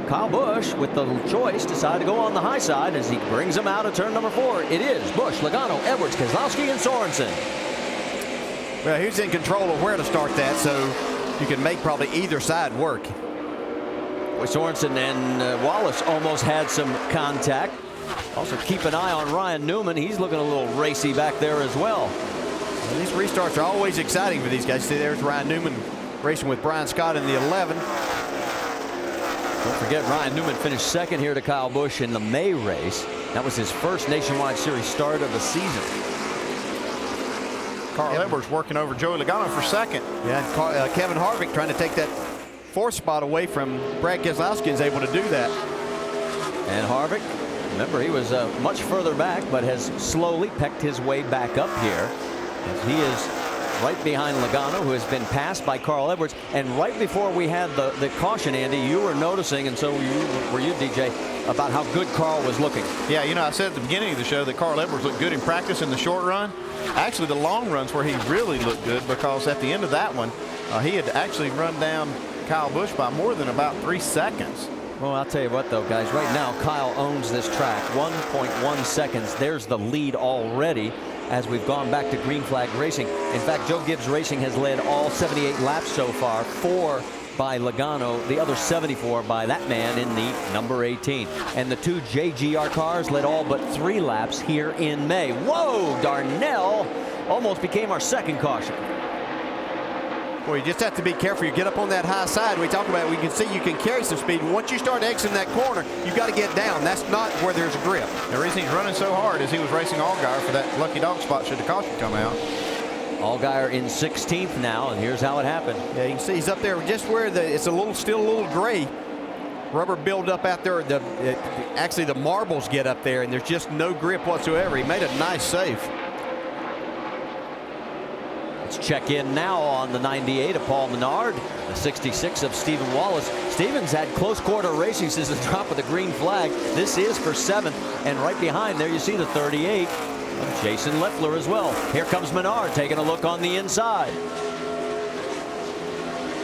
Kyle Busch, with the choice, decided to go on the high side as he brings him out of turn number 4. It is Busch, Logano, Edwards, Keselowski, and Sorensen. Well, he's in control of where to start that, so you can make probably either side work. Sorensen and Wallace almost had some contact. Also keep an eye on Ryan Newman. He's looking a little racy back there as well. These restarts are always exciting for these guys. See, there's Ryan Newman racing with Brian Scott in the 11. Don't forget, Ryan Newman finished 2nd here to Kyle Busch in the May race. That was his first Nationwide Series start of the season. Carl Edwards working over Joey Logano for 2nd. Yeah, and Kevin Harvick trying to take that 4th spot away from Brad Keselowski is able to do that. And Harvick, remember, he was much further back, but has slowly pecked his way back up here. As he is right behind Logano, who has been passed by Carl Edwards. And right before we had the caution, Andy, you were noticing, and so were you, DJ, about how good Carl was looking. Yeah, you know, I said at the beginning of the show that Carl Edwards looked good in practice in the short run. Actually, the long runs where he really looked good, because at the end of that one, he had actually run down Kyle Busch by more than about 3 seconds. Well, I'll tell you what, though, guys. Right now, Kyle owns this track. 1.1 seconds. There's the lead already as we've gone back to green flag racing. In fact, Joe Gibbs Racing has led all 78 laps so far. 4 by Logano, the other 74 by that man in the number 18. And the 2 JGR cars led all but 3 laps here in May. Whoa, Darnell almost became our second caution. Well, you just have to be careful. You get up on that high side. We talk about it. We can see you can carry some speed. Once you start exiting that corner, you've got to get down. That's not where there's a grip. The reason he's running so hard is he was racing Allgaier for that lucky dog spot should the caution come out. Allgaier in 16th now, and here's how it happened. Yeah, you can see he's up there just where it's still a little gray. Rubber buildup out there. Actually, the marbles get up there, and there's just no grip whatsoever. He made a nice save. Let's check in now on the 98 of Paul Menard, the 66 of Stephen Wallace. Stephen's had close quarter racing since the drop of the green flag. This is for 7th, and right behind there you see the 38 of Jason Leffler as well. Here comes Menard taking a look on the inside.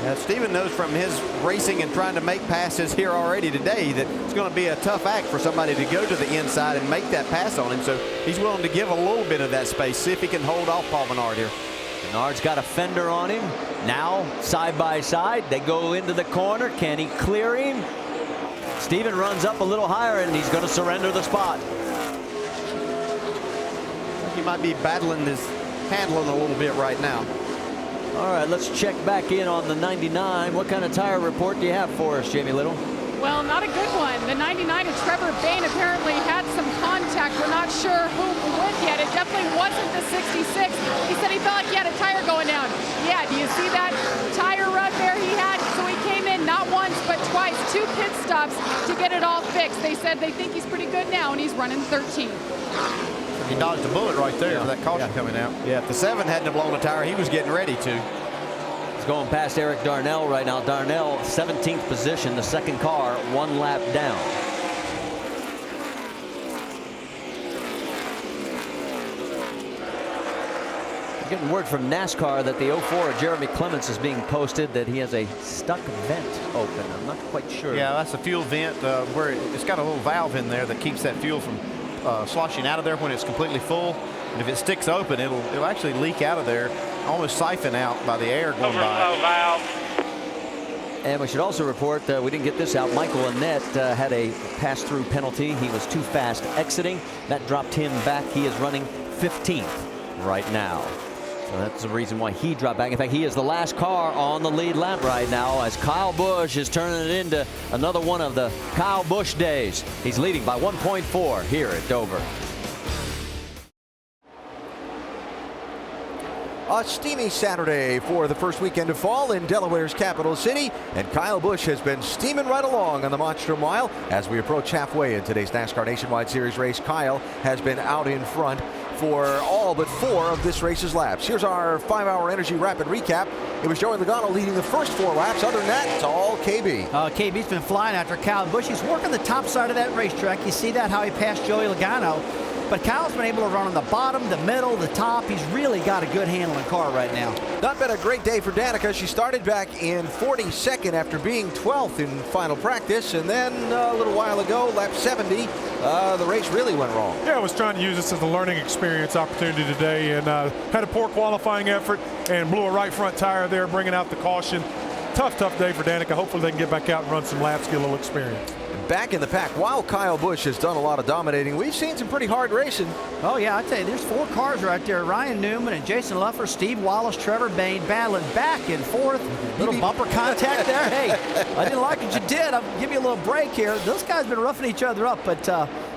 Now, Stephen knows from his racing and trying to make passes here already today that it's going to be a tough act for somebody to go to the inside and make that pass on him. So he's willing to give a little bit of that space, see if he can hold off Paul Menard here. Menard's got a fender on him. Now, side by side, they go into the corner. Can he clear him? Stephen runs up a little higher, and he's going to surrender the spot. He might be battling his handling a little bit right now. All right, let's check back in on the 99. What kind of tire report do you have for us, Jamie Little? Well, not a good one. The 99 of Trevor Bayne apparently had some contact. We're not sure who with yet. It definitely wasn't the 66. He said he felt like he had a tire going down. Yeah, do you see that tire rub there he had? So he came in not once, but twice, 2 pit stops to get it all fixed. They said they think he's pretty good now, and he's running 13. He dodged a bullet right there for that caution coming out. Yeah, if the 7 hadn't blown a tire, he was getting ready to. Going past Eric Darnell right now. Darnell, 17th position, the second car, 1 lap down. I'm getting word from NASCAR that the 04 of Jeremy Clements is being posted that he has a stuck vent open. I'm not quite sure. Yeah, that's a fuel vent where it's got a little valve in there that keeps that fuel from sloshing out of there when it's completely full. And if it sticks open, it'll actually leak out of there, almost siphon out by the air going by. Valve. And we should also report, we didn't get this out, Michael Annett had a pass-through penalty. He was too fast exiting. That dropped him back. He is running 15th right now. So that's the reason why he dropped back. In fact, he is the last car on the lead lap right now as Kyle Busch is turning it into another one of the Kyle Busch days. He's leading by 1.4 here at Dover. A steamy Saturday for the first weekend of fall in Delaware's capital city, and Kyle Busch has been steaming right along on the Monster Mile. As we approach halfway in today's NASCAR Nationwide Series race, Kyle has been out in front for all but 4 of this race's laps. Here's our 5-hour Energy Rapid recap. It was Joey Logano leading the first 4 laps. Other than that, it's all KB. KB's been flying after Kyle Busch. He's working the top side of that racetrack. You see that, how he passed Joey Logano. But Kyle's been able to run on the bottom, the middle, the top. He's really got a good handling car right now. Not been a great day for Danica. She started back in 42nd after being 12th in final practice, and then a little while ago, lap 70, the race really went wrong. Yeah, I was trying to use this as a learning experience opportunity today, and had a poor qualifying effort and blew a right front tire there, bringing out the caution. Tough day for Danica. Hopefully they can get back out and run some laps, get a little experience. Back in the pack, while Kyle Busch has done a lot of dominating, we've seen some pretty hard racing. Oh, yeah, I tell you, there's 4 cars right there. Ryan Newman and Jason Leffler, Steve Wallace, Trevor Bayne battling back and forth. Little bumper contact there. Hey, I didn't like what you did. I'll give you a little break here. Those guys have been roughing each other up, but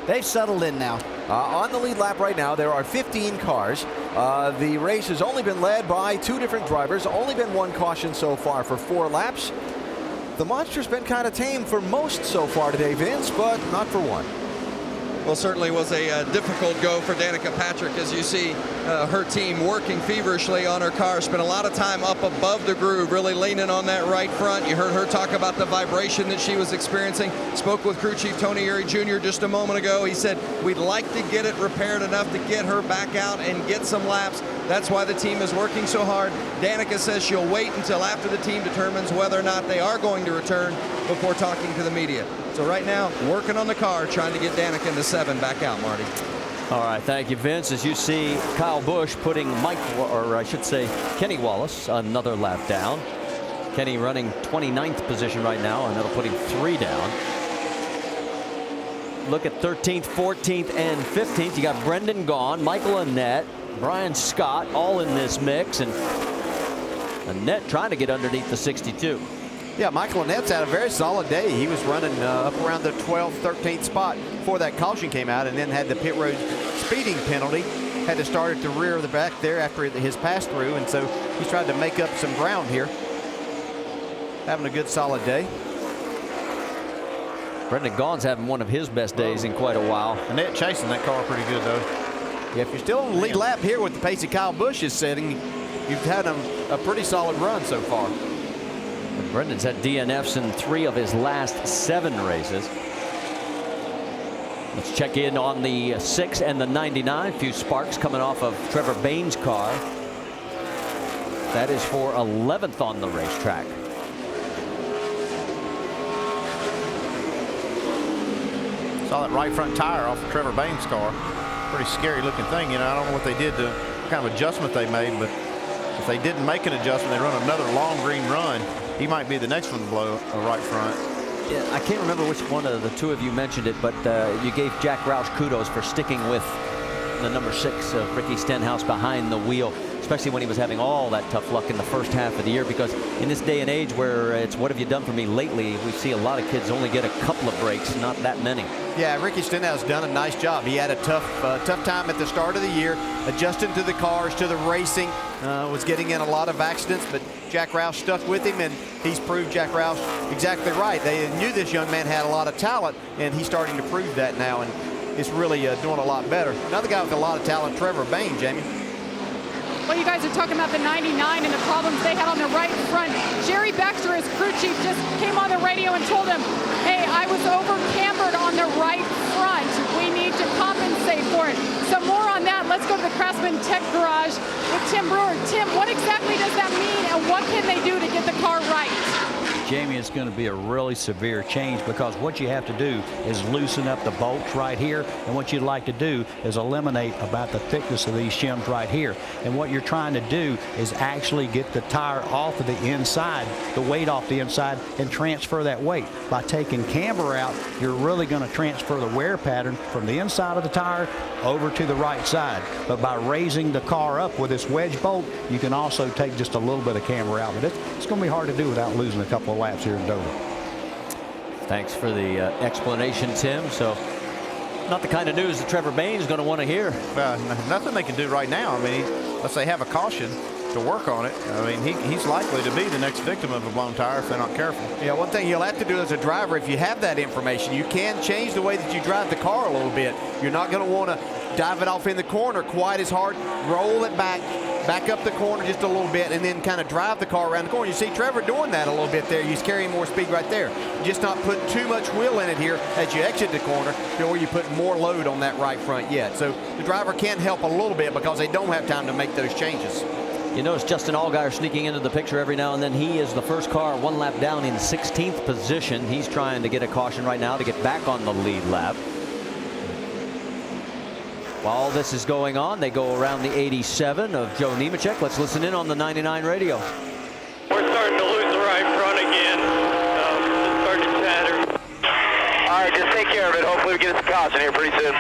they've settled in now. On the lead lap right now, there are 15 cars. The race has only been led by 2 different drivers. Only been 1 caution so far for 4 laps. The Monster's been kind of tame for most so far today, Vince, but not for 1. Well, certainly was a difficult go for Danica Patrick, as you see her team working feverishly on her car. Spent a lot of time up above the groove, really leaning on that right front. You heard her talk about the vibration that she was experiencing. Spoke with crew chief Tony Erie Jr. just a moment ago. He said, we'd like to get it repaired enough to get her back out and get some laps. That's why the team is working so hard. Danica says she'll wait until after the team determines whether or not they are going to return before talking to the media. So right now, working on the car, trying to get Danica in the 7 back out, Marty. All right, thank you, Vince. As you see, Kyle Busch putting Kenny Wallace another lap down. Kenny running 29th position right now, and that'll put him 3 down. Look at 13th, 14th, and 15th. You got Brendan Gaughan, Michael Annett, Brian Scott, all in this mix, and Annett trying to get underneath the 62. Yeah, Michael Annett's had a very solid day. He was running up around the 12th, 13th spot before that caution came out, and then had the pit road speeding penalty. Had to start at the rear of the back there after his pass through, and so he's tried to make up some ground here. Having a good solid day. Brendan Gaughan's having one of his best days in quite a while. Annett chasing that car pretty good, though. Yeah, if you're still on the lead lap here with the pace that Kyle Busch is setting, you've had a pretty solid run so far. And Brendan's had DNFs in 3 of his last 7 races. Let's check in on the 6 and the 99. A few sparks coming off of Trevor Bayne's car. That is for 11th on the racetrack. Saw that right front tire off of Trevor Bayne's car. Pretty scary looking thing. You know, I don't know what they did to, what kind of adjustment they made, but if they didn't make an adjustment, they run another long green run, he might be the next one to blow a right front. Yeah, I can't remember which one of the two of you mentioned it, but you gave Jack Roush kudos for sticking with the number 6 of Ricky Stenhouse behind the wheel, especially when he was having all that tough luck in the first half of the year, because in this day and age where it's what have you done for me lately, we see a lot of kids only get a couple of breaks, not that many. Yeah, Ricky Stenhouse has done a nice job. He had a tough time at the start of the year, adjusting to the cars, to the racing, was getting in a lot of accidents, but Jack Roush stuck with him, and he's proved Jack Roush exactly right. They knew this young man had a lot of talent, and he's starting to prove that now, and it's really doing a lot better. Another guy with a lot of talent, Trevor Bayne, Jamie. Well, you guys are talking about the 99 and the problems they had on the right front. Jerry Baxter, his crew chief, just came on the radio and told him, hey, I was over-cambered on the right front. We need to compensate for it. So more on that. Let's go to the Craftsman Tech Garage with Tim Brewer. Tim, what exactly does that mean, and what can they do to get the car right? Jamie, it's going to be a really severe change, because what you have to do is loosen up the bolts right here, and what you'd like to do is eliminate about the thickness of these shims right here. And what you're trying to do is actually get the tire off of the inside, the weight off the inside, and transfer that weight. By taking camber out, you're really going to transfer the wear pattern from the inside of the tire over to the right side. But by raising the car up with this wedge bolt, you can also take just a little bit of camber out. But it's going to be hard to do without losing a couple of laps here in Dover. Thanks for the explanation, Tim. So not the kind of news that Trevor Bayne is going to want to hear. Nothing they can do right now. I mean, let's say have a caution to work on it. I mean, he's likely to be the next victim of a blown tire if they're not careful. Yeah, one thing you'll have to do as a driver, if you have that information, you can change the way that you drive the car a little bit. You're not going to want to dive it off in the corner quite as hard. Roll it back up the corner just a little bit, and then kind of drive the car around the corner. You see Trevor doing that a little bit there. He's carrying more speed right there. Just not put too much wheel in it here as you exit the corner, or you put more load on that right front yet. So the driver can help a little bit because they don't have time to make those changes. You notice Justin Allgaier sneaking into the picture every now and then. He is the first car 1 lap down in 16th position. He's trying to get a caution right now to get back on the lead lap. While this is going on, they go around the 87 of Joe Nemechek. Let's listen in on the 99 radio. We're starting to lose the right front again. It's starting to tatter. All right, just take care of it. Hopefully we get us a caution here pretty soon.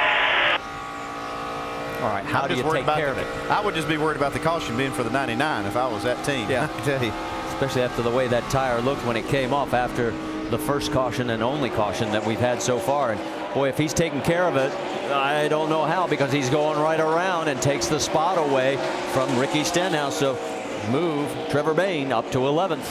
All right, how do you take care of it? I would just be worried about the caution being for the 99 if I was that team. Yeah, I tell you. Especially after the way that tire looked when it came off after the first caution and only caution that we've had so far. And boy, if he's taking care of it, I don't know how, because he's going right around and takes the spot away from Ricky Stenhouse. So move Trevor Bayne up to 11th.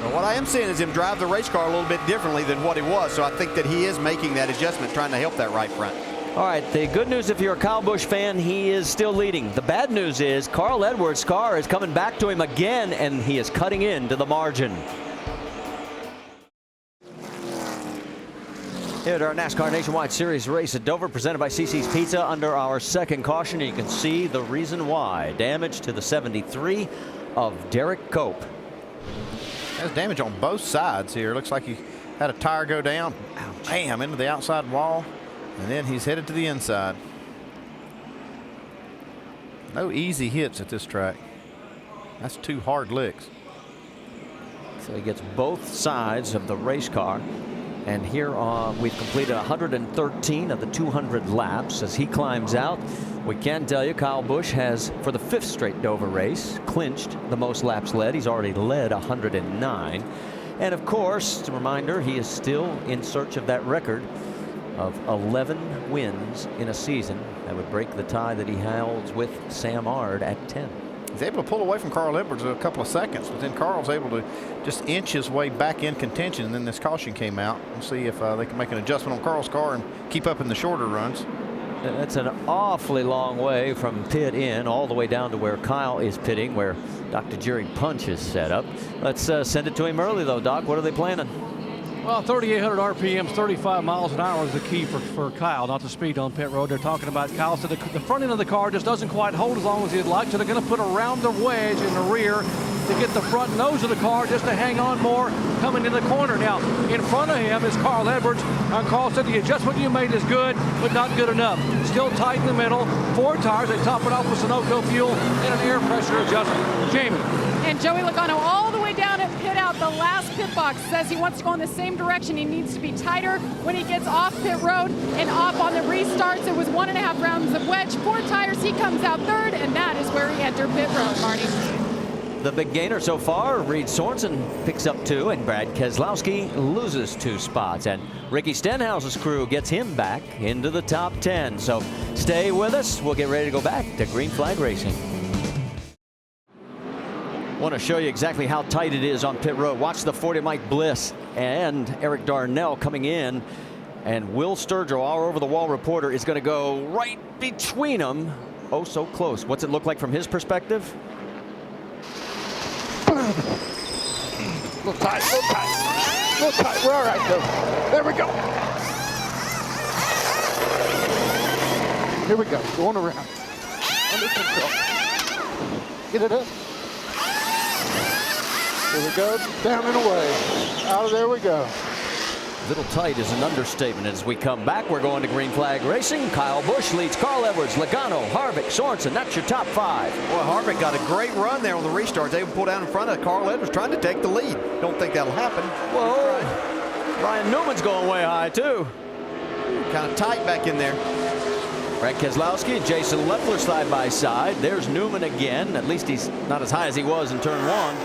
Well, what I am seeing is him drive the race car a little bit differently than what it was, so I think that he is making that adjustment, trying to help that right front. All right, the good news if you're a Kyle Busch fan, he is still leading. The bad news is Carl Edwards' car is coming back to him again, and he is cutting into the margin. Here at our NASCAR Nationwide Series race at Dover, presented by CC's Pizza, under our second caution, you can see the reason why. Damage to the 73 of Derek Cope. Has damage on both sides here. Looks like he had a tire go down, bam, into the outside wall. And then he's headed to the inside. No easy hits at this track. That's 2 hard licks. So he gets both sides of the race car. And here we've completed 113 of the 200 laps. As he climbs out, we can tell you Kyle Busch has, for the 5th straight Dover race, clinched the most laps led. He's already led 109. And of course, a reminder, he is still in search of that record of 11 wins in a season. That would break the tie that he holds with Sam Ard at 10. He's able to pull away from Carl Edwards a couple of seconds, but then Carl's able to just inch his way back in contention, and then this caution came out. We'll see if they can make an adjustment on Carl's car and keep up in the shorter runs. That's an awfully long way from pit in all the way down to where Kyle is pitting, where Dr. Jerry Punch is set up. Let's send it to him early, though, Doc. What are they planning? Well, 3,800 RPMs, 35 miles an hour is the key for Kyle, not the speed on pit road. They're talking about Kyle said the front end of the car just doesn't quite hold as long as he'd like, so they're going to put a rounder wedge in the rear to get the front nose of the car just to hang on more coming in the corner. Now, in front of him is Carl Edwards. Carl said the adjustment you made is good, but not good enough. Still tight in the middle. 4 tires. They top it off with Sunoco fuel and an air pressure adjustment. Jamie. And Joey Logano all the way down at pit out. The last pit box says he wants to go in the same direction. He needs to be tighter when he gets off pit road and off on the restarts. It was 1.5 rounds of wedge, 4 tires. He comes out 3rd, and that is where he entered pit road, Marty. The big gainer so far, Reed Sorensen picks up 2, and Brad Keselowski loses 2 spots. And Ricky Stenhouse's crew gets him back into the top 10. So stay with us. We'll get ready to go back to Green Flag Racing. Want to show you exactly how tight it is on pit road. Watch the 40 Mike Bliss and Eric Darnell coming in, and Will Sturgill, our over-the-wall reporter, is going to go right between them. Oh, so close. What's it look like from his perspective? A little tight, a little tight, a little tight. We're all right, though. There we go. Here we go, going around. Under control. Get it up. Here we go, down and away. Out of there we go. Little tight is an understatement. As we come back, we're going to Green Flag Racing. Kyle Busch leads Carl Edwards, Logano, Harvick, Sorensen. That's your top 5. Well, Harvick got a great run there on the restarts. They pull down in front of Carl Edwards, trying to take the lead. Don't think that'll happen. Whoa. Ryan Newman's going way high, too. Kind of tight back in there. Brad Keselowski and Jason Leffler side by side. There's Newman again. At least he's not as high as he was in turn 1.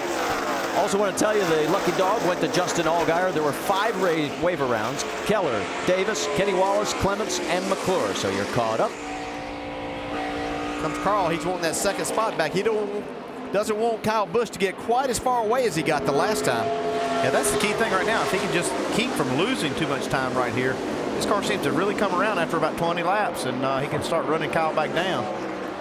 Also want to tell you the lucky dog went to Justin Allgaier. There were 5 waiver rounds. Keller, Davis, Kenny Wallace, Clements, and McClure. So you're caught up. Comes Carl. He's wanting that 2nd spot back. He doesn't want Kyle Busch to get quite as far away as he got the last time. Yeah, that's the key thing right now. If he can just keep from losing too much time right here, this car seems to really come around after about 20 laps, and he can start running Kyle back down.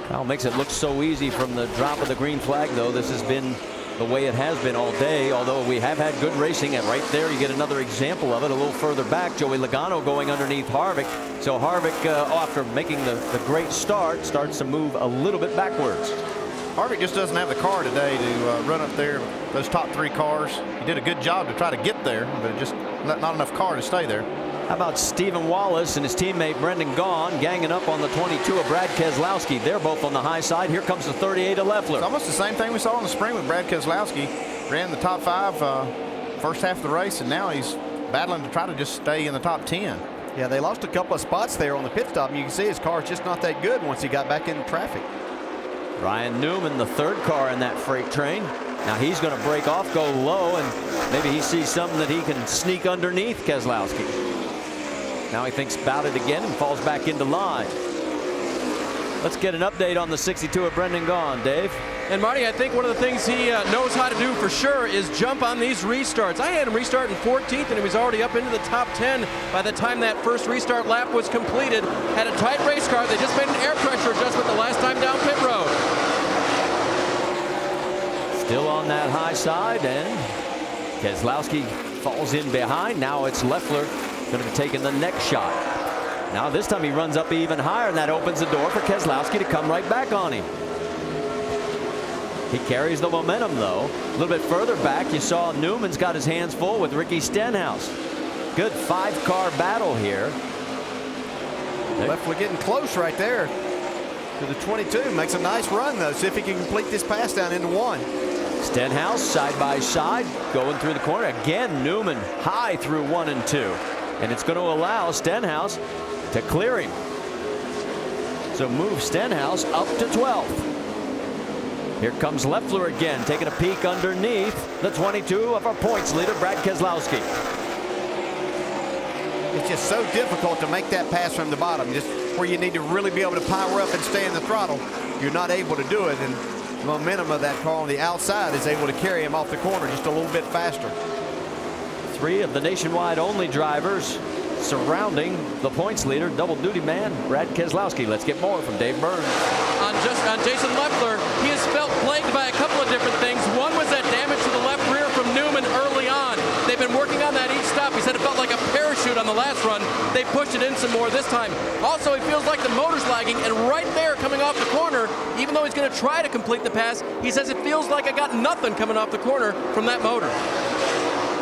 Kyle makes it look so easy from the drop of the green flag, though. This has been the way it has been all day, although we have had good racing. And right there you get another example of it a little further back. Joey Logano going underneath Harvick. So Harvick, after making the great start, starts to move a little bit backwards. Harvick just doesn't have the car today to run up there, those top 3 cars. He did a good job to try to get there, but just not enough car to stay there. How about Stephen Wallace and his teammate Brendan Gaughan ganging up on the 22 of Brad Keselowski? They're both on the high side. Here comes the 38 of Leffler. It's almost the same thing we saw in the spring with Brad Keselowski. Ran the top 5 first half of the race, and now he's battling to try to just stay in the top 10. Yeah, they lost a couple of spots there on the pit stop, and you can see his car's just not that good once he got back in traffic. Ryan Newman, the 3rd car in that freight train. Now he's going to break off, go low, and maybe he sees something that he can sneak underneath Keselowski. Now he thinks about it again and falls back into line. Let's get an update on the 62 of Brendan Gaughan, Dave. And Marty, I think one of the things he knows how to do for sure is jump on these restarts. I had him restart in 14th, and he was already up into the top 10 by the time that first restart lap was completed. Had a tight race car. They just made an air pressure adjustment the last time down pit road. Still on that high side, and Keselowski falls in behind. Now it's Leffler going to be taking the next shot. Now this time he runs up even higher, and that opens the door for Keselowski to come right back on him. He carries the momentum, though. A little bit further back, you saw Newman's got his hands full with Ricky Stenhouse. Good 5-car battle here. Leffler getting close right there to the 22. Makes a nice run, though. See if he can complete this pass down into 1. Stenhouse side by side going through the corner. Again, Newman high through 1 and 2. And it's going to allow Stenhouse to clear him. So move Stenhouse up to 12th. Here comes Leffler again, taking a peek underneath the 22 of our points leader, Brad Keselowski. It's just so difficult to make that pass from the bottom, just where you need to really be able to power up and stay in the throttle. You're not able to do it, and the momentum of that car on the outside is able to carry him off the corner just a little bit faster. 3 of the nationwide only drivers surrounding the points leader, double duty man, Brad Keselowski. Let's get more from Dave Burns. On Jason Leffler, he has felt plagued by a couple of different things. One was that damage to the left rear from Newman early on. They've been working on that each stop. He said it felt like a parachute on the last run. They pushed it in some more this time. Also, he feels like the motor's lagging, and right there coming off the corner, even though he's going to try to complete the pass, he says it feels like I got nothing coming off the corner from that motor.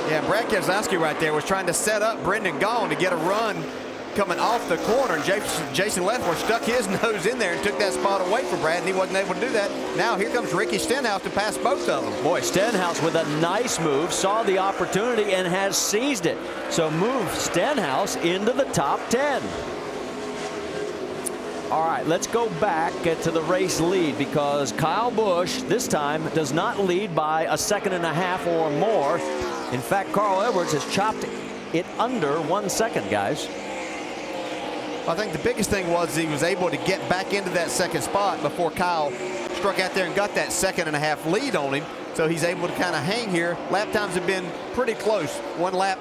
Yeah, Brad Keselowski right there was trying to set up Brendan Gaughan to get a run coming off the corner, and Jason Leffler stuck his nose in there and took that spot away from Brad, and he wasn't able to do that. Now here comes Ricky Stenhouse to pass both of them. Boy, Stenhouse with a nice move, saw the opportunity and has seized it. So move Stenhouse into the top 10. All right, let's go back to the race lead, because Kyle Busch this time does not lead by a 1.5 seconds or more. In fact, Carl Edwards has chopped it under 1 second, guys. I think the biggest thing was he was able to get back into that second spot before Kyle struck out there and got that 1.5 seconds lead on him. So he's able to kind of hang here. Lap times have been pretty close. One lap,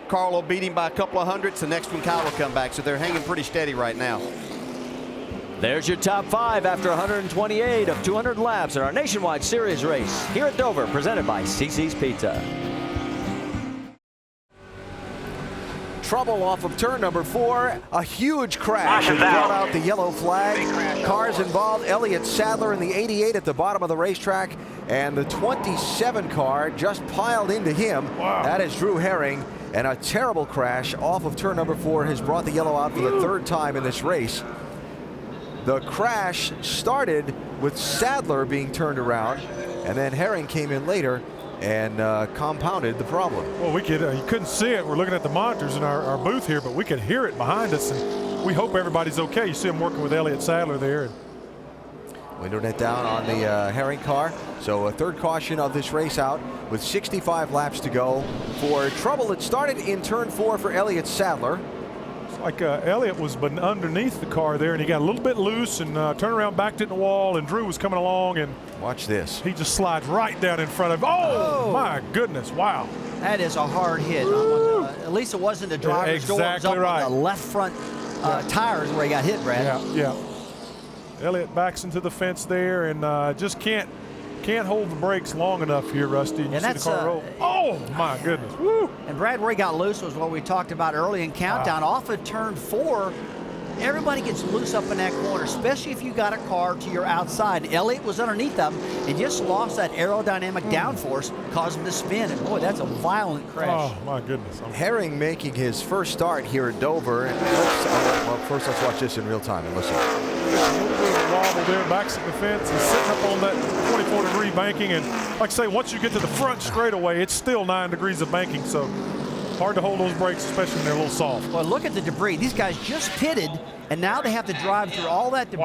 Carl will beat him by a couple of hundredths. The next one, Kyle will come back. So they're hanging pretty steady right now. There's your top 5 after 128 of 200 laps in our Nationwide Series race here at Dover, presented by CC's Pizza. Trouble off of turn number 4. A huge crash has brought out the yellow flag. Cars involved. Elliott Sadler in the 88 at the bottom of the racetrack, and the 27 car just piled into him. Wow. That is Drew Herring, and a terrible crash off of turn number 4 has brought the yellow out for the 3rd time in this race. The crash started with Sadler being turned around, and then Herring came in later and compounded the problem. Well, we could, you couldn't see it. We're looking at the monitors in our booth here, but we could hear it behind us, and we hope everybody's okay. You see him working with Elliott Sadler there. Window net down on the Herring car. So a 3rd caution of this race out with 65 laps to go for trouble that started in turn 4 for Elliott Sadler. Like Elliott was underneath the car there, and he got a little bit loose and turned around, backed it in the wall, and Drew was coming along, and watch this. He just slides right down in front of him. Oh, my goodness, wow. That is a hard hit. At least it wasn't the driver's door. It was up on the left front tires where he got hit, Brad. Yeah. Elliott backs into the fence there and just can't hold the brakes long enough here, Rusty. You see the car roll. Oh, my goodness. Woo. And Brad, where he got loose was what we talked about early in countdown. Off of turn 4, everybody gets loose up in that corner, especially if you got a car to your outside. Elliott was underneath them and just lost that aerodynamic downforce, caused him to spin. And boy, that's a violent crash. Oh, my goodness. Herring making his first start here at Dover. Well, first let's watch this in real time and listen. A little bit of a wobble there, backs at the fence and sitting up on that 24-degree banking. And like I say, once you get to the front straightaway, it's still 9 degrees of banking. So hard to hold those brakes, especially when they're a little soft. Well, look at the debris. These guys just pitted, and now they have to drive through all that debris.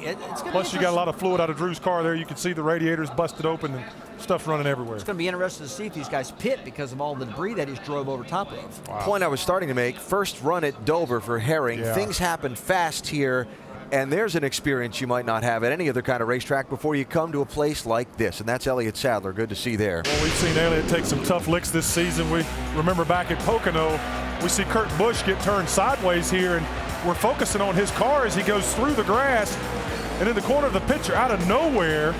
Wow. Plus, you got a lot of fluid out of Drew's car there. You can see the radiators busted open and stuff running everywhere. It's going to be interesting to see if these guys pit because of all the debris that he's drove over top of. Wow. Point I was starting to make, first run at Dover for Herring. Things happen fast here And there's an experience you might not have at any other kind of racetrack before you come to a place like this. And that's Elliott Sadler. Good to see there. Well, we've seen Elliott take some tough licks this season. We remember back at Pocono, we see Kurt Busch get turned sideways here, and we're focusing on his car as he goes through the grass. And in the corner of the picture, out of nowhere,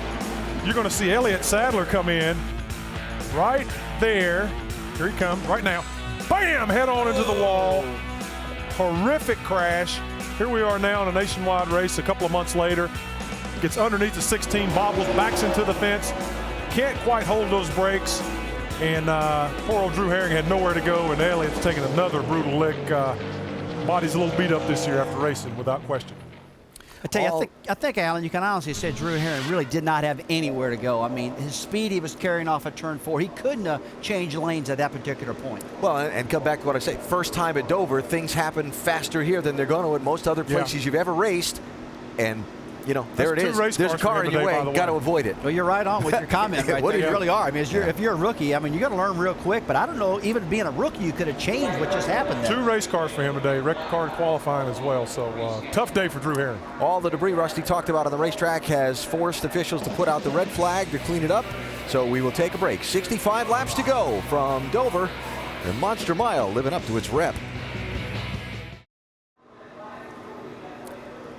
you're going to see Elliott Sadler come in right there. Here he comes right now. Bam! Head on into the wall. Horrific crash. Here we are now in a nationwide race a couple of months later. Gets underneath the 16, bobbles, backs into the fence. Can't quite hold those brakes. And poor old Drew Herring had nowhere to go, and Elliott's taking another brutal lick. Body's a little beat up this year after racing, without question. I tell you, I think, Alan, you can honestly say Drew Herring really did not have anywhere to go. I mean, his speed he was carrying off at turn 4. He couldn't change lanes at that particular point. Well, and come back to what I say. First time at Dover, things happen faster here than they're going to at most other places you've ever raced. And, you know, there it is. There's a car in your way. Got to avoid it. Well, you're right on with your comment right there. You really are. I mean, if you're a rookie, I mean, you got to learn real quick. But I don't know, even being a rookie, you could have changed what just happened there. 2 race cars for him today, record car in qualifying as well. So tough day for Drew Herring. All the debris Rusty talked about on the racetrack has forced officials to put out the red flag to clean it up. So we will take a break. 65 laps to go from Dover. The Monster Mile living up to its rep.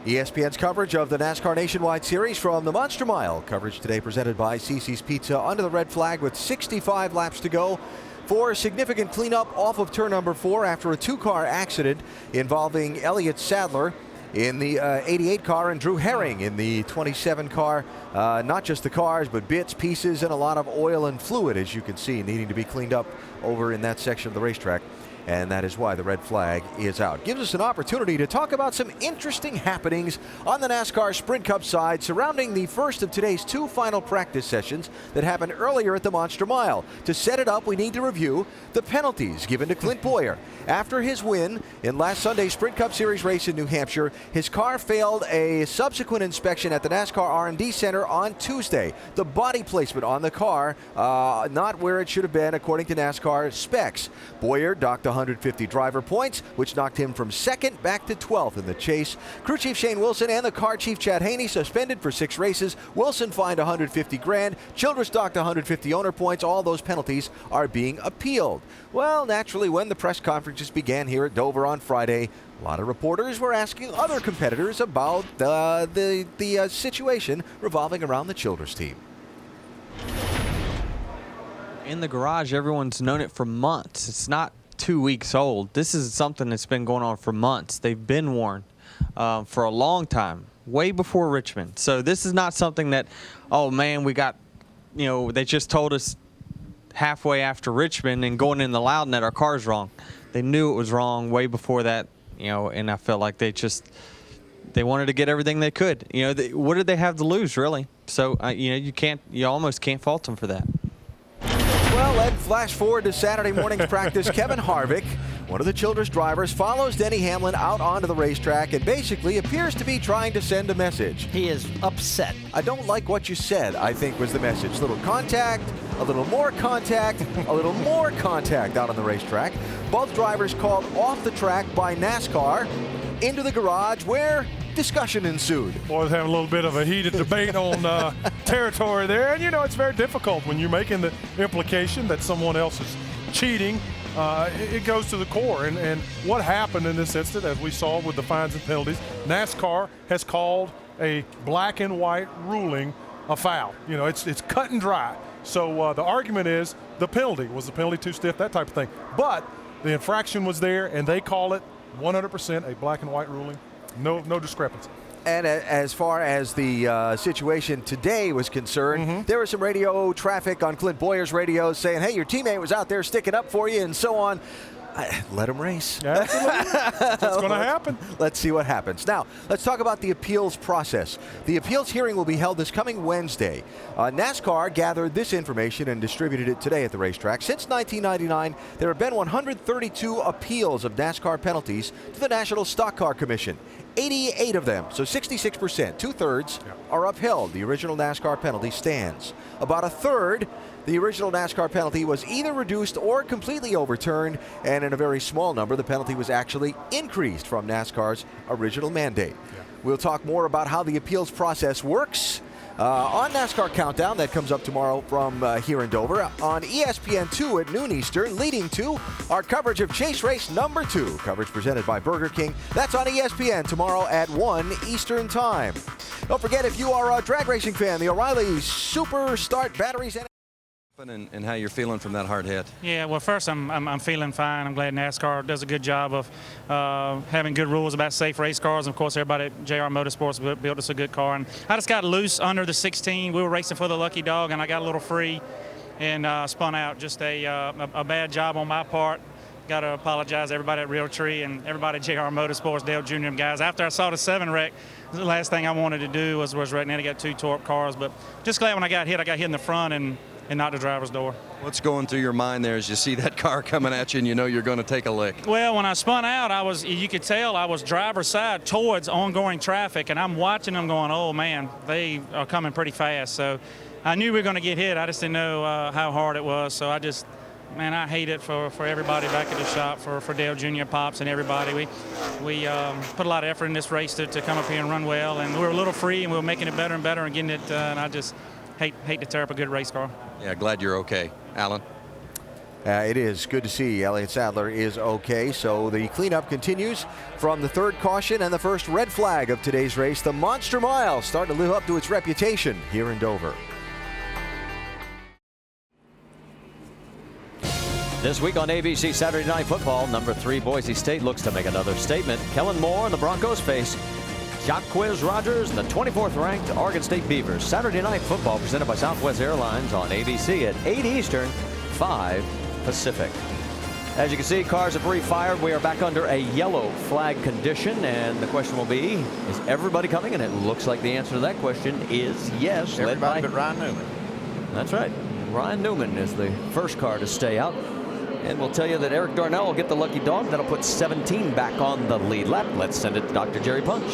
ESPN's coverage of the NASCAR Nationwide Series from the Monster Mile. Coverage today presented by Cece's Pizza under the red flag with 65 laps to go for a significant cleanup off of turn number 4 after a 2-car accident involving Elliott Sadler in the 88 car and Drew Herring in the 27 car. Not just the cars, but bits, pieces, and a lot of oil and fluid, as you can see, needing to be cleaned up over in that section of the racetrack. And that is why the red flag is out. Gives us an opportunity to talk about some interesting happenings on the NASCAR Sprint Cup side surrounding the first of today's 2 final practice sessions that happened earlier at the Monster Mile. To set it up, we need to review the penalties given to Clint Bowyer. After his win in last Sunday's Sprint Cup Series race in New Hampshire, his car failed a subsequent inspection at the NASCAR R&D Center on Tuesday. The body placement on the car, not where it should have been according to NASCAR specs. Bowyer docked 150 driver points, which knocked him from 2nd back to 12th in the chase. Crew Chief Shane Wilson and the car chief Chad Haney suspended for 6 races. Wilson fined $150 grand. Childress docked 150 owner points. All those penalties are being appealed. Well, naturally, when the press conferences began here at Dover on Friday, a lot of reporters were asking other competitors about the situation revolving around the Childress team. In the garage, everyone's known it for months. It's not 2 weeks old. This is something that's been going on for months. They've been warned for a long time, way before Richmond. So this is not something that, oh man, we got, you know, they just told us halfway after Richmond and going in the Loudon that our car's wrong. They knew it was wrong way before that, you know, and I felt like they wanted to get everything they could. You know, what did they have to lose, really? So, you know, you almost can't fault them for that. Well, let's flash forward to Saturday morning's practice. Kevin Harvick, one of the Childress drivers, follows Denny Hamlin out onto the racetrack and basically appears to be trying to send a message. He is upset. I don't like what you said, I think was the message. Little contact, a little more contact, a little more contact out on the racetrack. Both drivers called off the track by NASCAR into the garage where discussion ensued. Boys having a little bit of a heated debate on territory there. And, you know, it's very difficult when you're making the implication that someone else is cheating. It goes to the core. And what happened in this instance, as we saw with the fines and penalties, NASCAR has called a black and white ruling a foul. You know, it's cut and dry. So the argument is the penalty. Was the penalty too stiff? That type of thing. But the infraction was there, and they call it 100% a black and white ruling. No discrepancy. And as far as the situation today was concerned, there was some radio traffic on Clint Bowyer's radio saying, hey, your teammate was out there sticking up for you and so on. Let him race. Absolutely. That's going to happen. Let's see what happens. Now, let's talk about the appeals process. The appeals hearing will be held this coming Wednesday. NASCAR gathered this information and distributed it today at the racetrack. Since 1999, there have been 132 appeals of NASCAR penalties to the National Stock Car Commission. 88 of them, so 66%, 2/3 are upheld. The original NASCAR penalty stands. About a third, the original NASCAR penalty was either reduced or completely overturned, and in a very small number, the penalty was actually increased from NASCAR's original mandate. We'll talk more about how the appeals process works on NASCAR Countdown. That comes up tomorrow from here in Dover on ESPN2 at noon Eastern, leading to our coverage of Chase Race number 2. Coverage presented by Burger King. That's on ESPN tomorrow at 1 Eastern Time. Don't forget, if you are a drag racing fan, the O'Reilly Super Start Batteries and how you're feeling from that hard hit. Yeah, well, first I'm feeling fine. I'm glad NASCAR does a good job of having good rules about safe race cars. And of course, everybody at JR Motorsports built us a good car. And I just got loose under the 16. We were racing for the lucky dog, and I got a little free and spun out. Just a bad job on my part. Got to apologize to everybody at Realtree and everybody at JR Motorsports, Dale Jr. guys. After I saw the 7 wreck, the last thing I wanted to do was wreck. Now I got 2 tore up cars, but just glad when I got hit in the front and not the driver's door. What's going through your mind there as you see that car coming at you and you know you're going to take a lick? Well, when I spun out, you could tell I was driver's side towards ongoing traffic, and I'm watching them going, oh man, they are coming pretty fast. So I knew we were going to get hit. I just didn't know how hard it was. So I hate it for everybody back at the shop, for Dale Jr., Pops, and everybody. We put a lot of effort in this race to come up here and run well, and we were a little free, and we were making it better and better and getting it, and I just hate to tear up a good race car. Yeah, glad you're okay. Alan? It is good to see Elliott Sadler is okay. So the cleanup continues from the 3rd caution and the first red flag of today's race. The Monster Mile starting to live up to its reputation here in Dover. This week on ABC Saturday Night Football, number 3 Boise State looks to make another statement. Kellen Moore and the Broncos face Jacquizz Rodgers, the 24th ranked Oregon State Beavers. Saturday Night Football presented by Southwest Airlines on ABC at 8 Eastern, 5 Pacific. As you can see, cars have refired. We are back under a yellow flag condition, and the question will be, is everybody coming? And it looks like the answer to that question is yes. Everybody but Ryan Newman. That's right. Ryan Newman is the first car to stay out. And we'll tell you that Eric Darnell will get the lucky dog. That'll put 17 back on the lead lap. Let's send it to Dr. Jerry Punch.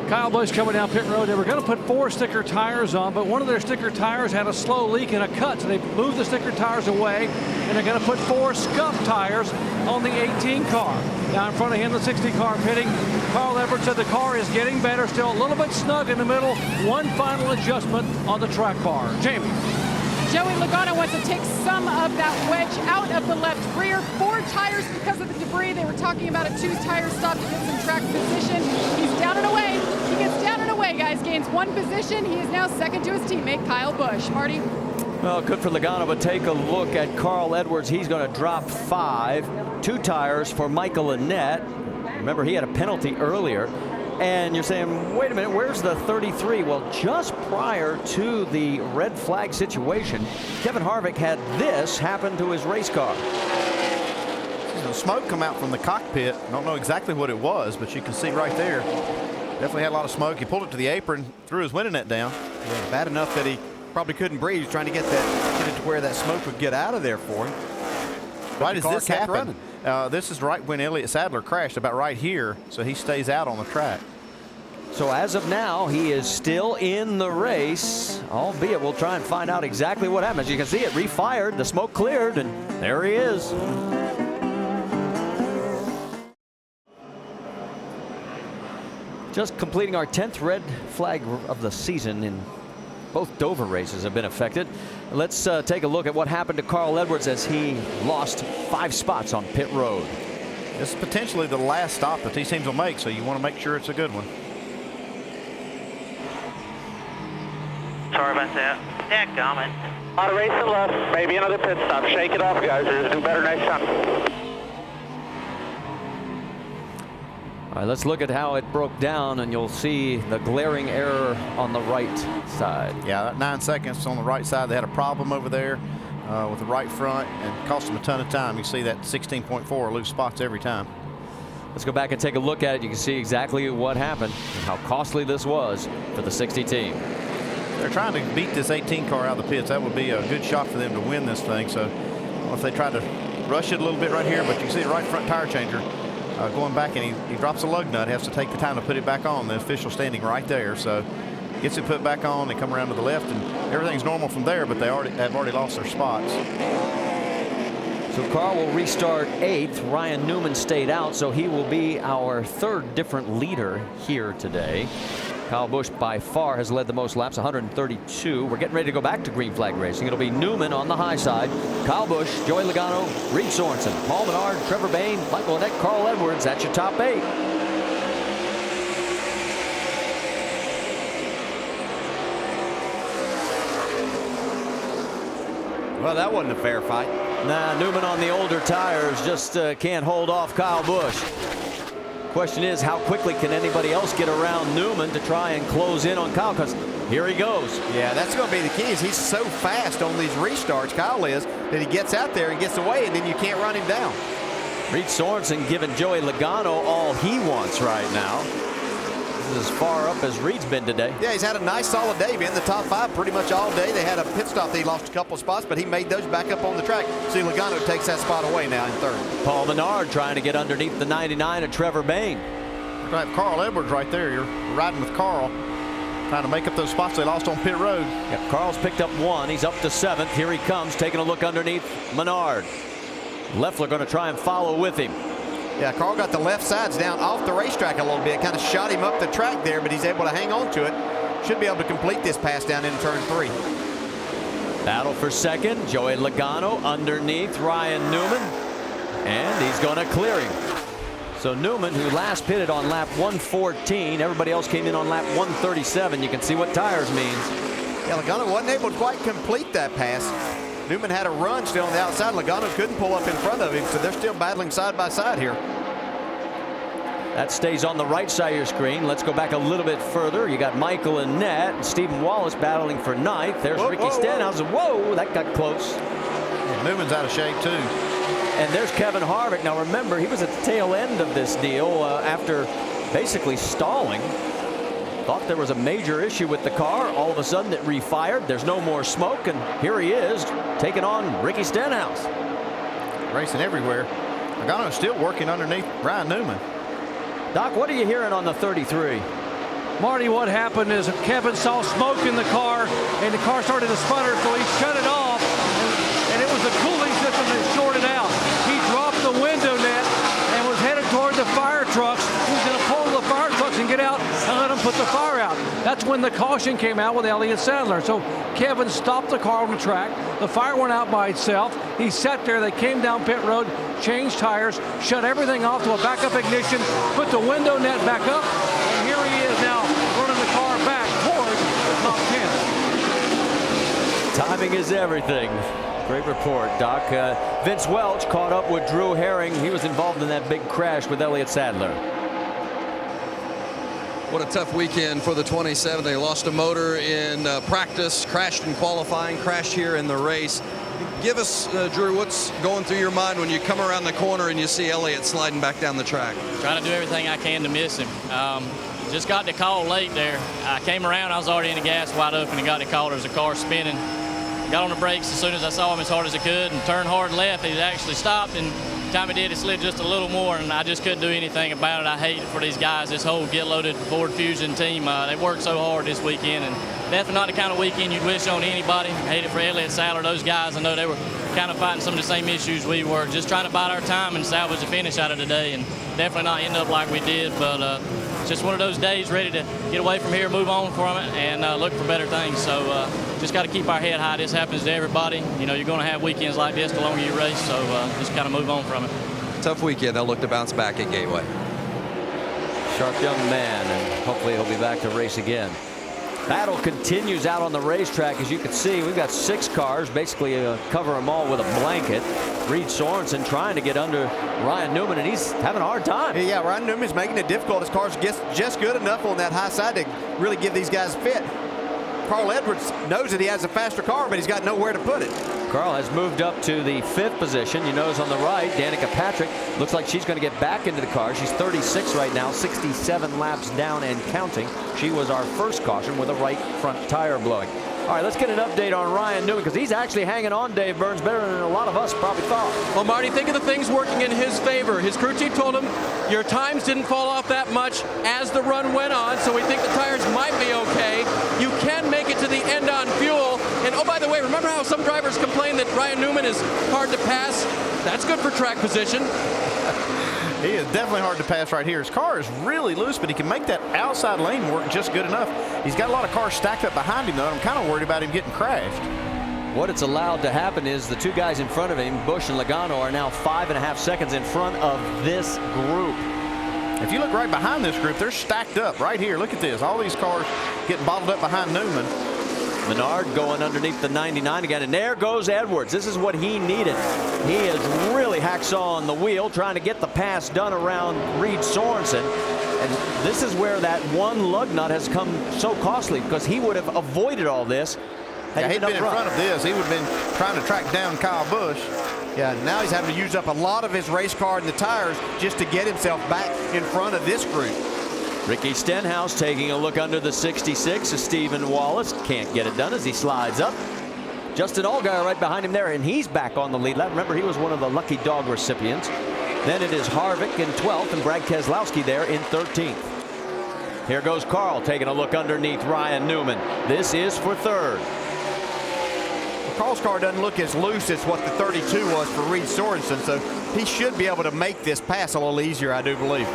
Kyle Busch coming down pit road. They were going to put 4 sticker tires on, but one of their sticker tires had a slow leak and a cut, so they moved the sticker tires away, and they're going to put 4 scuff tires on the 18 car. Now in front of him, the 60 car pitting. Carl Edwards said the car is getting better, still a little bit snug in the middle. One final adjustment on the track bar. Jamie. Joey Logano wants to take some of that wedge out of the left rear. 4 tires because of the debris. They were talking about a 2-tire stop to get some track position. He's down and away. He gets down and away, guys. Gains 1 position. He is now second to his teammate, Kyle Busch. Marty? Well, good for Logano, but take a look at Carl Edwards. He's going to drop 5. 2 tires for Michael Annett. Remember, he had a penalty earlier. And you're saying, wait a minute, where's the 33? Well, just prior to the red flag situation, Kevin Harvick had this happen to his race car. The smoke come out from the cockpit. I don't know exactly what it was, but you can see right there. Definitely had a lot of smoke. He pulled it to the apron, threw his winning net down. Yeah, bad enough that he probably couldn't breathe. He was trying to get it to where that smoke would get out of there for him. Right as this happened, this is right when Elliott Sadler crashed, about right here, so he stays out on the track. So as of now, he is still in the race, albeit we'll try and find out exactly what happened. As you can see, it refired, the smoke cleared, and there he is. Just completing our 10th red flag of the season, in both Dover races have been affected. Let's take a look at what happened to Carl Edwards as he lost 5 spots on pit road. This is potentially the last stop that these teams will make, so you want to make sure it's a good one. Sorry about that. Dadgummit. A lot of racing left. Maybe another pit stop. Shake it off, guys. We're going to do better next time. All right, let's look at how it broke down, and you'll see the glaring error on the right side. Yeah, that 9 seconds on the right side. They had a problem over there with the right front, and cost them a ton of time. You see that 16.4 loose spots every time. Let's go back and take a look at it. You can see exactly what happened, and how costly this was for the 60 team. They're trying to beat this 18 car out of the pits. That would be a good shot for them to win this thing. So if they try to rush it a little bit right here, but you can see the right front tire changer going back, and he drops a lug nut, has to take the time to put it back on. The official standing right there, so gets it put back on. They come around to the left, and everything's normal from there, but they have already lost their spots. So Carl will restart 8th. Ryan Newman stayed out, so he will be our 3rd different leader here today. Kyle Busch by far has led the most laps, 132. We're getting ready to go back to green flag racing. It'll be Newman on the high side, Kyle Busch, Joey Logano, Reed Sorensen, Paul Menard, Trevor Bayne, Michael Annett, Carl Edwards. That's your top 8. Well, that wasn't a fair fight. Nah, Newman on the older tires just can't hold off Kyle Busch. Question is, how quickly can anybody else get around Newman to try and close in on Kyle? Because here he goes. Yeah, that's going to be the key. Is he's so fast on these restarts, Kyle is, that he gets out there and gets away, and then you can't run him down. Reed Sorensen giving Joey Logano all he wants right now. This is as far up as Reed's been today. Yeah, he's had a nice solid day. Been in the top 5 pretty much all day. They had a pit stop that he lost a couple of spots, but he made those back up on the track. See, Logano takes that spot away now in 3rd. Paul Menard trying to get underneath the 99 of Trevor Bayne. Right, Carl Edwards right there. You're riding with Carl, trying to make up those spots they lost on pit road. Yep, Carl's picked up 1. He's up to 7th. Here he comes, taking a look underneath Menard. Leffler going to try and follow with him. Yeah, Carl got the left sides down off the racetrack a little bit. Kind of shot him up the track there, but he's able to hang on to it. Should be able to complete this pass down in turn 3. Battle for 2nd. Joey Logano underneath Ryan Newman. And he's going to clear him. So Newman, who last pitted on lap 114, everybody else came in on lap 137. You can see what tires means. Yeah, Logano wasn't able to quite complete that pass. Newman had a run still on the outside. Logano couldn't pull up in front of him, so they're still battling side by side here. That stays on the right side of your screen. Let's go back a little bit further. You got Michael Annett and Stephen Wallace battling for 9th. There's Ricky Stenhouse. Whoa, that got close. Yeah, Newman's out of shape too. And there's Kevin Harvick. Now remember, he was at the tail end of this deal after basically stalling. Thought there was a major issue with the car. All of a sudden it refired. There's no more smoke, and here he is taking on Ricky Stenhouse. Racing everywhere. Logano's still working underneath Ryan Newman. Doc, what are you hearing on the 33? Marty, what happened is Kevin saw smoke in the car, and the car started to sputter, so he shut it off, and it was the cooling system that shorted out. He dropped the window net and was headed toward the fire trucks. He was going to pull the fire trucks and get out and let them put the fire out. That's when the caution came out with Elliott Sadler. So Kevin stopped the car on the track. The fire went out by itself. He sat there. They came down pit road, changed tires, shut everything off to a backup ignition, put the window net back up, and here he is now running the car back towards the top 10. Timing is everything. Great report, Doc. Vince Welch caught up with Drew Herring. He was involved in that big crash with Elliott Sadler. What a tough weekend for the 27. They lost a motor in practice, crashed in qualifying, crashed here in the race. Give us, Drew, what's going through your mind when you come around the corner and you see Elliott sliding back down the track? Trying to do everything I can to miss him. Just got the call late there. I came around, I was already in the gas wide open and got the call. There's a car spinning. Got on the brakes as soon as I saw him as hard as I could and turned hard left. He actually stopped, and the time he did, it slid just a little more, and I just couldn't do anything about it. I hate it for these guys, this whole Get Loaded Ford Fusion team. They worked so hard this weekend, and definitely not the kind of weekend you'd wish on anybody. I hate it for Elliott Sadler. Those guys, I know they were kind of fighting some of the same issues we were, just trying to bide our time and salvage a finish out of today, and definitely not end up like we did, but it's just one of those days ready to get away from here, move on from it, and look for better things. So just got to keep our head high. This happens to everybody. You know, you're going to have weekends like this the longer you race, so just kind of move on from it. Tough weekend. They'll look to bounce back at Gateway. Sharp young man, and hopefully he'll be back to race again. Battle continues out on the racetrack. As you can see, we've got 6 cars, basically cover them all with a blanket. Reed Sorensen trying to get under Ryan Newman, and he's having a hard time. Yeah, Ryan Newman's making it difficult. His car's just good enough on that high side to really give these guys fit. Carl Edwards knows that he has a faster car, but he's got nowhere to put it. Carl has moved up to the 5th position. You notice on the right, Danica Patrick looks like she's going to get back into the car. She's 36 right now, 67 laps down and counting. She was our first caution with a right front tire blowing. All right, let's get an update on Ryan Newman, because he's actually hanging on, Dave Burns, better than a lot of us probably thought. Well, Marty, think of the things working in his favor. His crew chief told him your times didn't fall off that much as the run went on, so we think the tires might be okay. You can make it to the end on fuel. And oh, by the way, remember how some drivers complain that Ryan Newman is hard to pass? That's good for track position. He is definitely hard to pass right here. His car is really loose, but he can make that outside lane work just good enough. He's got a lot of cars stacked up behind him, though. I'm kind of worried about him getting crashed. What it's allowed to happen is the two guys in front of him, Busch and Logano, are now 5.5 seconds in front of this group. If you look right behind this group, they're stacked up right here. Look at this. All these cars getting bottled up behind Newman. Menard going underneath the 99 again, and there goes Edwards. This is what he needed. He is really hacksawing the wheel, trying to get the pass done around Reed Sorensen. And this is where that one lug nut has come so costly, because he would have avoided all this. Yeah, he'd been in front of this. He would have been trying to track down Kyle Busch. Yeah, now he's having to use up a lot of his race car and the tires just to get himself back in front of this group. Ricky Stenhouse taking a look under the 66 of Stephen Wallace. Can't get it done as he slides up. Justin Allgaier right behind him there, and he's back on the lead lap. Remember, he was one of the lucky dog recipients. Then it is Harvick in 12th and Brad Keselowski there in 13th. Here goes Carl taking a look underneath Ryan Newman. This is for third. Well, Carl's car doesn't look as loose as what the 32 was for Reed Sorensen, so he should be able to make this pass a little easier, I do believe.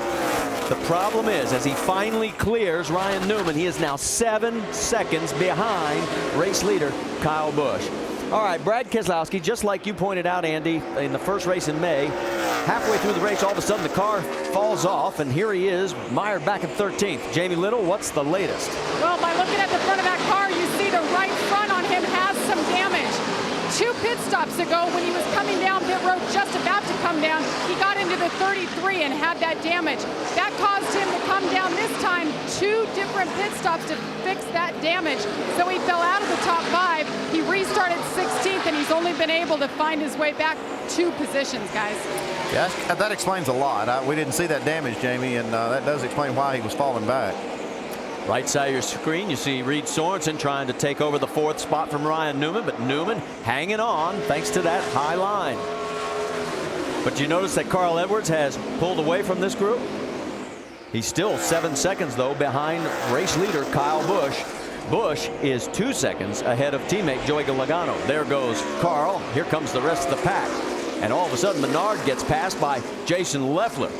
The problem is, as he finally clears Ryan Newman, he is now 7 seconds behind race leader Kyle Busch. All right, Brad Keselowski, just like you pointed out, Andy, in the first race in May, halfway through the race, all of a sudden the car falls off, and here he is, mired back in 13th. Jamie Little, what's the latest? Well, by looking at the front of that car, you see the right front on him has some damage. 2 pit stops ago, when he was coming down pit road, just about to come down, he got into the 33 and had that damage. That caused him to come down this time 2 different pit stops to fix that damage. So he fell out of the top 5. He restarted 16th, and he's only been able to find his way back 2 positions, guys. Yeah, that explains a lot. We didn't see that damage, Jamie, and that does explain why he was falling back. Right side of your screen, you see Reed Sorensen trying to take over the 4th spot from Ryan Newman, but Newman hanging on thanks to that high line. But you notice that Carl Edwards has pulled away from this group. He's still 7 seconds, though, behind race leader Kyle Busch. Busch is 2 seconds ahead of teammate Joey Logano. There goes Carl. Here comes the rest of the pack. And all of a sudden, Menard gets passed by Jason Leffler.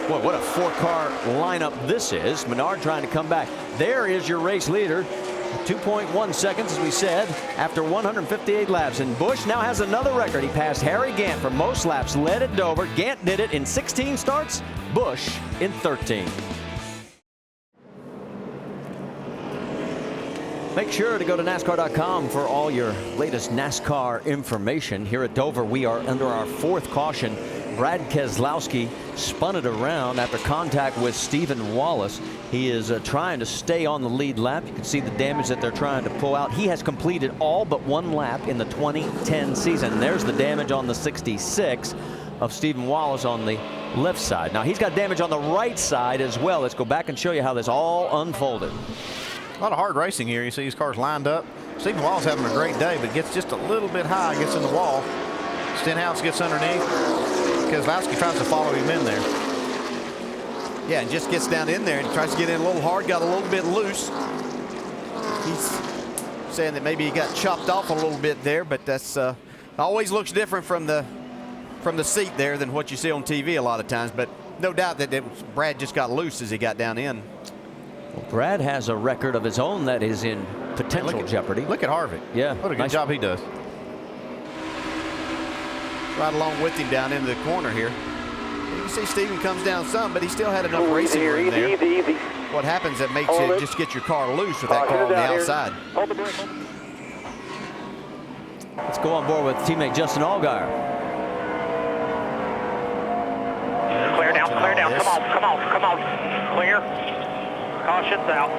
Boy, what a 4-car lineup this is. Menard trying to come back. There is your race leader. 2.1 seconds, as we said, after 158 laps. And Busch now has another record. He passed Harry Gant for most laps, led at Dover. Gant did it in 16 starts, Busch in 13. Make sure to go to NASCAR.com for all your latest NASCAR information. Here at Dover, we are under our 4th caution. Brad Keselowski spun it around after contact with Stephen Wallace. He is trying to stay on the lead lap. You can see the damage that they're trying to pull out. He has completed all but 1 lap in the 2010 season. There's the damage on the 66 of Stephen Wallace on the left side. Now he's got damage on the right side as well. Let's go back and show you how this all unfolded. A lot of hard racing here. You see these cars lined up. Stephen Wallace having a great day, but gets just a little bit high, gets in the wall. Stenhouse gets underneath. Keselowski tries to follow him in there. Yeah, and just gets down in there and tries to get in a little hard, got a little bit loose. He's saying that maybe he got chopped off a little bit there, but that's always looks different from the seat there than what you see on TV a lot of times. But no doubt that Brad just got loose as he got down in. Well, Brad has a record of his own that is in potential jeopardy. Look at Harvick. Yeah. What a good job he does. Right along with him down into the corner here. You can see Stephen comes down some, but he still had enough racing room there. Easy. What happens that makes you just get your car loose with that car on the outside. Hold the brake. Let's go on board with teammate Justin Allgaier. Clear down. Come on. Clear. Caution's out.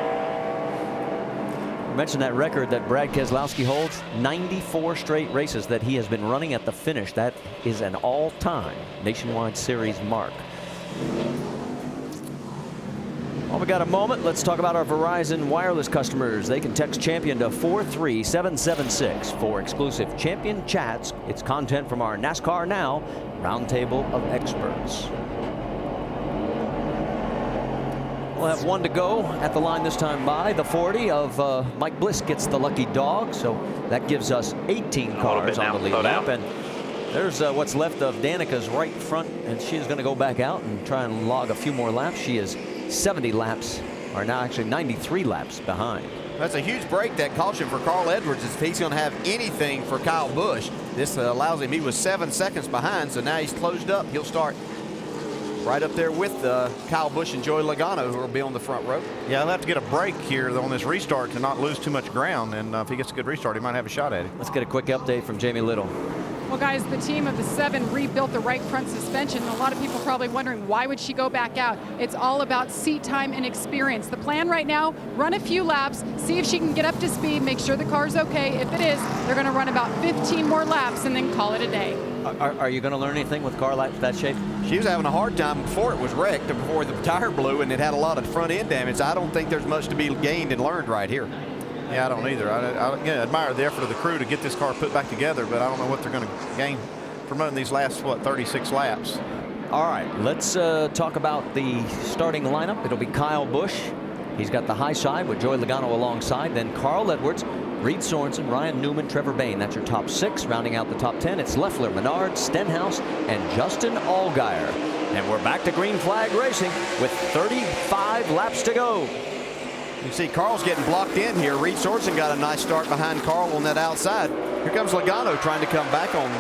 Mentioned that record that Brad Keselowski holds, 94 straight races that he has been running at the finish. That is an all-time Nationwide Series mark. Well, we got a moment. Let's talk about our Verizon wireless customers. They can text Champion to 43776 for exclusive Champion chats. It's content from our NASCAR Now Roundtable of Experts. We'll have one to go at the line this time by the 40 of Mike Bliss gets the lucky dog, so that gives us 18 cars on the lead lap. And there's what's left of Danica's right front, and she's going to go back out and try and log a few more laps. She is 70 laps, or now actually 93 laps behind. That's a huge break, that caution for Carl Edwards. If he's going to have anything for Kyle Busch, this allows him. He was 7 seconds behind, so now he's closed up. He'll start right up there with Kyle Busch and Joey Logano, who will be on the front row. Yeah, he'll have to get a break here on this restart to not lose too much ground, and if he gets a good restart, he might have a shot at it. Let's get a quick update from Jamie Little. Well, guys, the team of the 7 rebuilt the right front suspension. A lot of people probably wondering, why would she go back out? It's all about seat time and experience. The plan right now, run a few laps, see if she can get up to speed, make sure the car's okay. If it is, they're going to run about 15 more laps and then call it a day. Are you going to learn anything with car like that shape? She was having a hard time before it was wrecked, before the tire blew, and it had a lot of front end damage. I don't think there's much to be gained and learned right here. Yeah, I don't either. I admire the effort of the crew to get this car put back together, but I don't know what they're going to gain from running these last, 36 laps. All right, let's talk about the starting lineup. It'll be Kyle Busch. He's got the high side with Joey Logano alongside. Then Carl Edwards, Reed Sorensen, Ryan Newman, Trevor Bayne. That's your top 6. Rounding out the top 10, it's Leffler, Menard, Stenhouse, and Justin Allgaier. And we're back to green flag racing with 35 laps to go. You see Carl's getting blocked in here. Reed Sorensen got a nice start behind Carl on that outside. Here comes Logano trying to come back on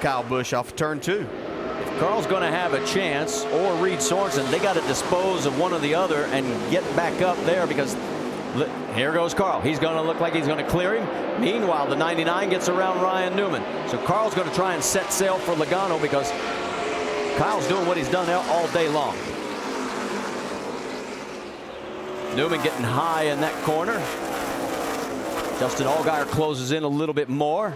Kyle Busch off of turn 2. If Carl's going to have a chance, or Reed Sorensen, they got to dispose of one or the other and get back up there, because here goes Carl. He's going to look like he's going to clear him. Meanwhile, the 99 gets around Ryan Newman. So Carl's going to try and set sail for Logano, because Kyle's doing what he's done all day long. Newman getting high in that corner. Justin Allgaier closes in a little bit more.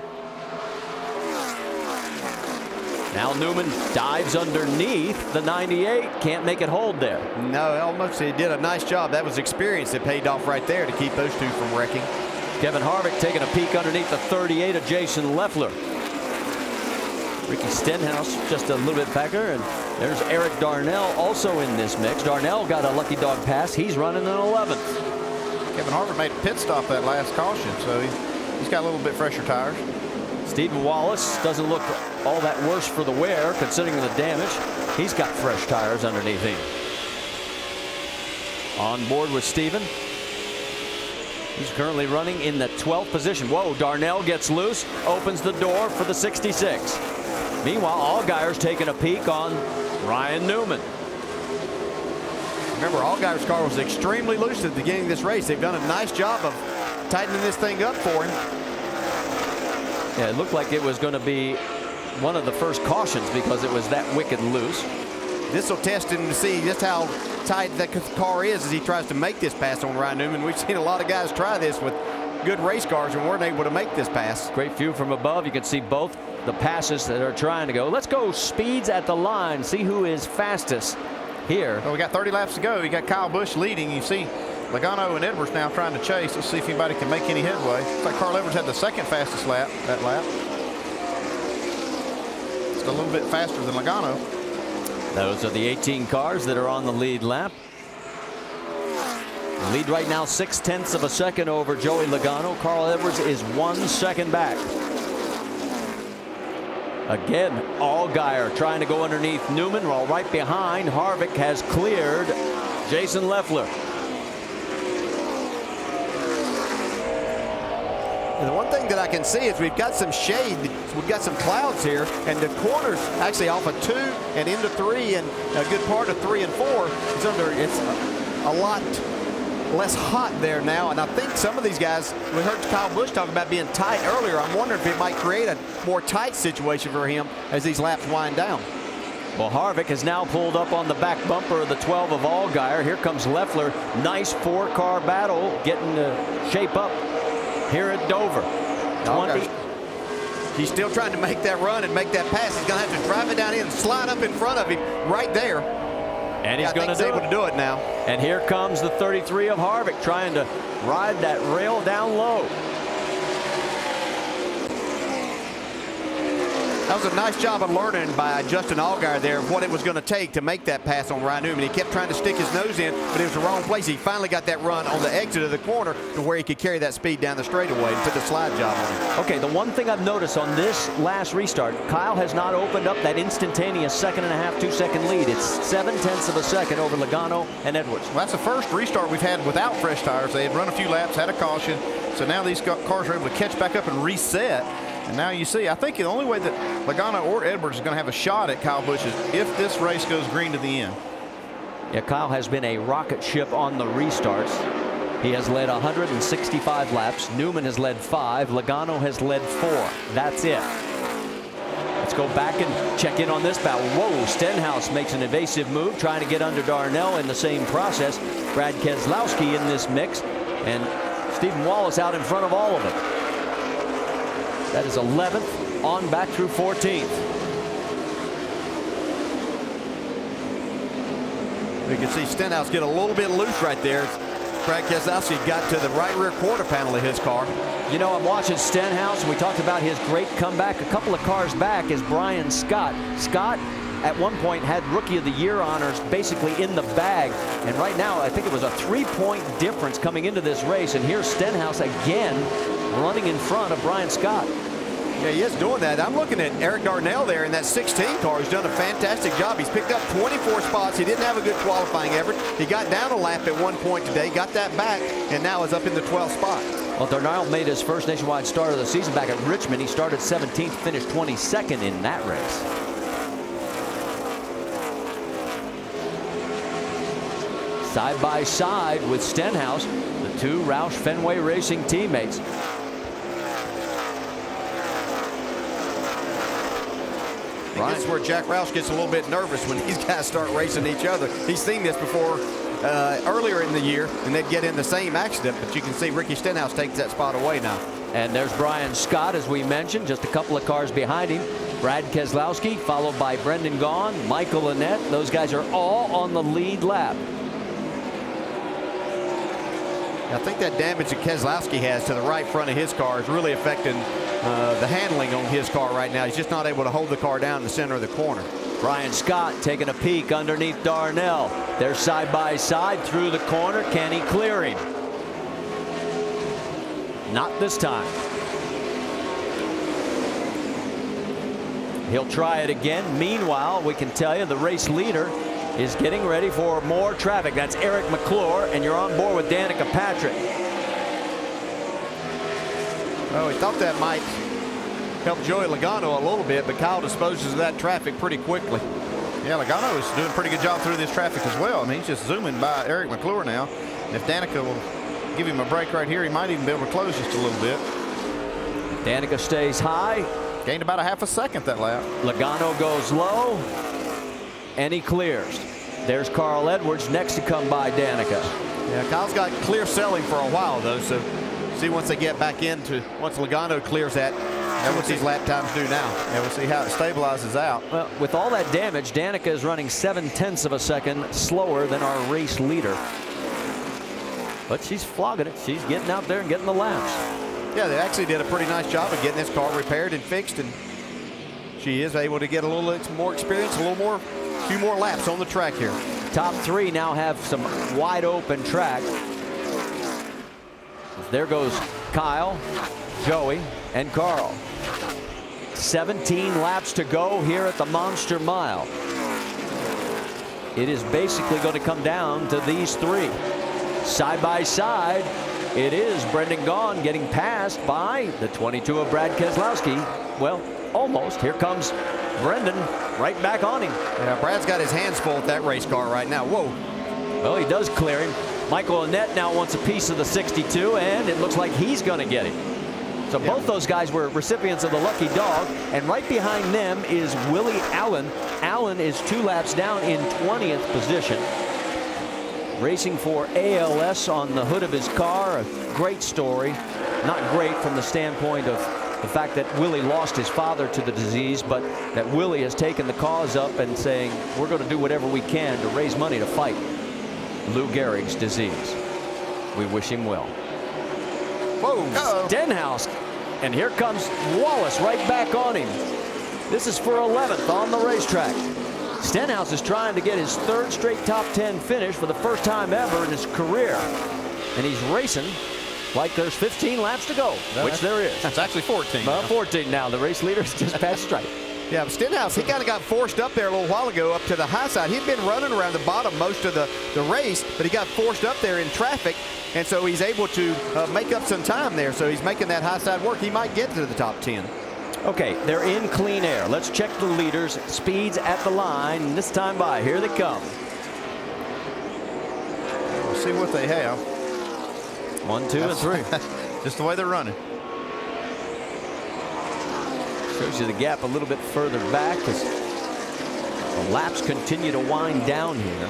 Now Newman dives underneath the 98. Can't make it hold there. No, almost. He did a nice job. That was experience that paid off right there to keep those two from wrecking. Kevin Harvick taking a peek underneath the 38 of Jason Leffler. Ricky Stenhouse just a little bit backer, and there's Eric Darnell also in this mix. Darnell got a lucky dog pass. He's running an 11th. Kevin Harvick made a pit stop that last caution, so he's got a little bit fresher tires. Stephen Wallace doesn't look all that worse for the wear, considering the damage. He's got fresh tires underneath him. On board with Stephen. He's currently running in the 12th position. Whoa, Darnell gets loose, opens the door for the 66. Meanwhile, Allgaier's taking a peek on Ryan Newman. Remember, Allgaier's car was extremely loose at the beginning of this race. They've done a nice job of tightening this thing up for him. Yeah, it looked like it was going to be one of the first cautions because it was that wicked loose. This will test him to see just how tight that car is as he tries to make this pass on Ryan Newman. We've seen a lot of guys try this with good race cars and weren't able to make this pass. Great view from above. You can see both the passes that are trying to go. Let's go speeds at the line. See who is fastest here. Well, we got 30 laps to go. You got Kyle Busch leading. You see Logano and Edwards now trying to chase. Let's see if anybody can make any headway. Looks like Carl Edwards had the second fastest lap that lap. Just a little bit faster than Logano. Those are the 18 cars that are on the lead lap. The lead right now 0.6 of a second over Joey Logano. Carl Edwards is 1 second back. Again, Allgaier trying to go underneath Newman, while right behind Harvick has cleared Jason Leffler. And the one thing that I can see is we've got some shade, we've got some clouds here, and the corners actually off of 2 and into 3 and a good part of 3 and 4 is under. It's a lot less hot there now, and I think some of these guys, we heard Kyle Busch talk about being tight earlier. I'm wondering if it might create a more tight situation for him as these laps wind down. Well, Harvick has now pulled up on the back bumper of the 12 of Allgaier. Here comes Leffler. Nice 4-car battle, getting to shape up here at Dover. 20. He's still trying to make that run and make that pass. He's going to have to drive it down in and slide up in front of him right there. And he's going to do it now. And here comes the 33 of Harvick trying to ride that rail down low. That was a nice job of learning by Justin Allgaier there of what it was going to take to make that pass on Ryan Newman. He kept trying to stick his nose in, but it was the wrong place. He finally got that run on the exit of the corner to where he could carry that speed down the straightaway and put the slide job on him. Okay, the one thing I've noticed on this last restart, Kyle has not opened up that instantaneous 1.5, 2-second lead. It's 0.7 of a second over Logano and Edwards. Well, that's the first restart we've had without fresh tires. They had run a few laps, had a caution, so now these cars are able to catch back up and reset. And now you see, I think the only way that Logano or Edwards is going to have a shot at Kyle Busch is if this race goes green to the end. Yeah, Kyle has been a rocket ship on the restarts. He has led 165 laps. Newman has led 5. Logano has led 4. That's it. Let's go back and check in on this battle. Whoa, Stenhouse makes an evasive move, trying to get under Darnell in the same process. Brad Keselowski in this mix, and Stephen Wallace out in front of all of it. That is 11th on back through 14th. You can see Stenhouse get a little bit loose right there. Brad Keselowski got to the right rear quarter panel of his car. You know, I'm watching Stenhouse, and we talked about his great comeback. A couple of cars back is Brian Scott. Scott, at one point, had Rookie of the Year honors basically in the bag. And right now, I think it was a 3-point difference coming into this race. And here's Stenhouse again running in front of Brian Scott. Yeah, he is doing that. I'm looking at Eric Darnell there in that 16 car. He's done a fantastic job. He's picked up 24 spots. He didn't have a good qualifying effort. He got down a lap at one point today, got that back, and now is up in the 12th spot. Well, Darnell made his first nationwide start of the season back at Richmond. He started 17th, finished 22nd in that race. Side by side with Stenhouse, the two Roush Fenway Racing teammates. This is where Jack Roush gets a little bit nervous when these guys start racing each other. He's seen this before earlier in the year, and they'd get in the same accident, but you can see Ricky Stenhouse takes that spot away now. And there's Brian Scott, as we mentioned, just a couple of cars behind him. Brad Keselowski, followed by Brendan Gaughan, Michael Annett. Those guys are all on the lead lap. I think that damage that Keselowski has to the right front of his car is really affecting the handling on his car right now. He's just not able to hold the car down in the center of the corner. Brian Scott taking a peek underneath Darnell. They're side by side through the corner. Can he clear him? Not this time. He'll try it again. Meanwhile, we can tell you the race leader is getting ready for more traffic. That's Eric McClure, and you're on board with Danica Patrick. Well, we thought that might help Joey Logano a little bit, but Kyle disposes of that traffic pretty quickly. Yeah, Logano is doing a pretty good job through this traffic as well. I mean, he's just zooming by Eric McClure now. And if Danica will give him a break right here, he might even be able to close just a little bit. Danica stays high. Gained about a half a second that lap. Logano goes low, and he clears. There's Carl Edwards next to come by Danica. Yeah, Kyle's got clear selling for a while, though, so see once they get back into, once Logano clears that, and what these lap times do now. Yeah, we'll see how it stabilizes out. Well, with all that damage, Danica is running 0.7 of a second slower than our race leader. But she's flogging it. She's getting out there and getting the laps. Yeah, they actually did a pretty nice job of getting this car repaired and fixed, and she is able to get a little more experience, a few more laps on the track here. Top three now have some wide open track. There goes Kyle, Joey, and Carl. 17 laps to go here at the Monster Mile. It is basically going to come down to these three. Side by side, it is Brendan Gaughan getting passed by the 22 of Brad Keselowski. Well, almost. Here comes Brendan right back on him. Yeah, Brad's got his hands full with that race car right now. Whoa. Well, he does clear him. Michael Annett now wants a piece of the 62, and it looks like he's going to get it. So both those guys were recipients of the lucky dog, and right behind them is Willie Allen. Allen is 2 laps down in 20th position. Racing for ALS on the hood of his car. A great story. Not great from the standpoint of the fact that Willie lost his father to the disease, but that Willie has taken the cause up and saying, we're going to do whatever we can to raise money to fight Lou Gehrig's disease. We wish him well. Whoa, Stenhouse. And here comes Wallace right back on him. This is for 11th on the racetrack. Stenhouse is trying to get his 3rd straight top 10 finish for the first time ever in his career. And he's racing like there's 15 laps to go, which there is. It's actually 14. 14 now. The race leader is just past stripe. Yeah, but Stenhouse, he kind of got forced up there a little while ago up to the high side. He'd been running around the bottom most of the race, but he got forced up there in traffic, and so he's able to make up some time there. So he's making that high side work. He might get to the top 10. Okay, they're in clean air. Let's check the leaders. Speeds at the line. This time by. Here they come. We'll see what they have. 1, 2, and 3. Just the way they're running. Shows you the gap a little bit further back as the laps continue to wind down here.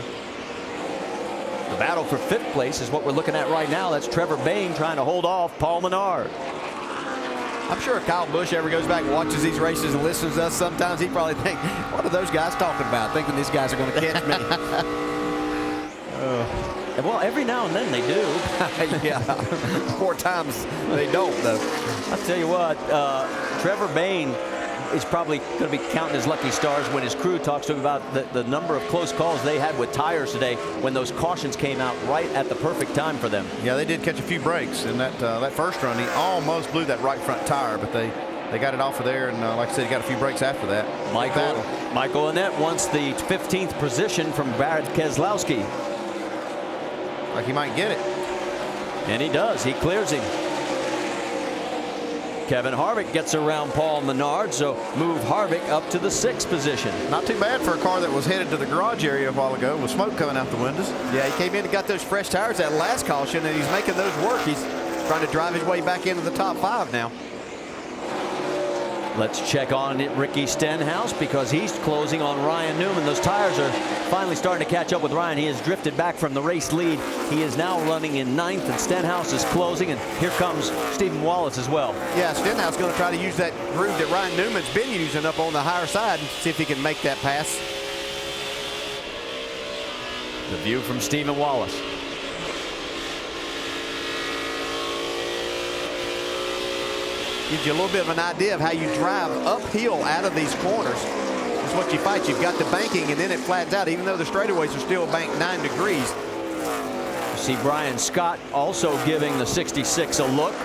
The battle for 5th place is what we're looking at right now. That's Trevor Bayne trying to hold off Paul Menard. I'm sure if Kyle Busch ever goes back and watches these races and listens to us, sometimes he probably think, what are those guys talking about? Thinking these guys are going to catch me. Well, every now and then they do. Yeah, 4 times they don't, though. I'll tell you what, Trevor Bayne is probably going to be counting his lucky stars when his crew talks to him about the number of close calls they had with tires today when those cautions came out right at the perfect time for them. Yeah, they did catch a few breaks in that first run. He almost blew that right front tire, but they got it off of there, and like I said, he got a few breaks after that. Michael Annett wants the 15th position from Brad Keselowski. Like he might get it. And he does. He clears him. Kevin Harvick gets around Paul Menard, so move Harvick up to the 6th position. Not too bad for a car that was headed to the garage area a while ago with smoke coming out the windows. Yeah, he came in and got those fresh tires that last caution, and he's making those work. He's trying to drive his way back into the top 5 now. Let's check on Ricky Stenhouse because he's closing on Ryan Newman. Those tires are finally starting to catch up with Ryan. He has drifted back from the race lead. He is now running in 9th, and Stenhouse is closing, and here comes Stephen Wallace as well. Yeah, Stenhouse going to try to use that groove that Ryan Newman's been using up on the higher side and see if he can make that pass. The view from Stephen Wallace. Gives you a little bit of an idea of how you drive uphill out of these corners. That's what you fight. You've got the banking, and then it flattens out, even though the straightaways are still banked 9 degrees. You see Brian Scott also giving the 66 a look.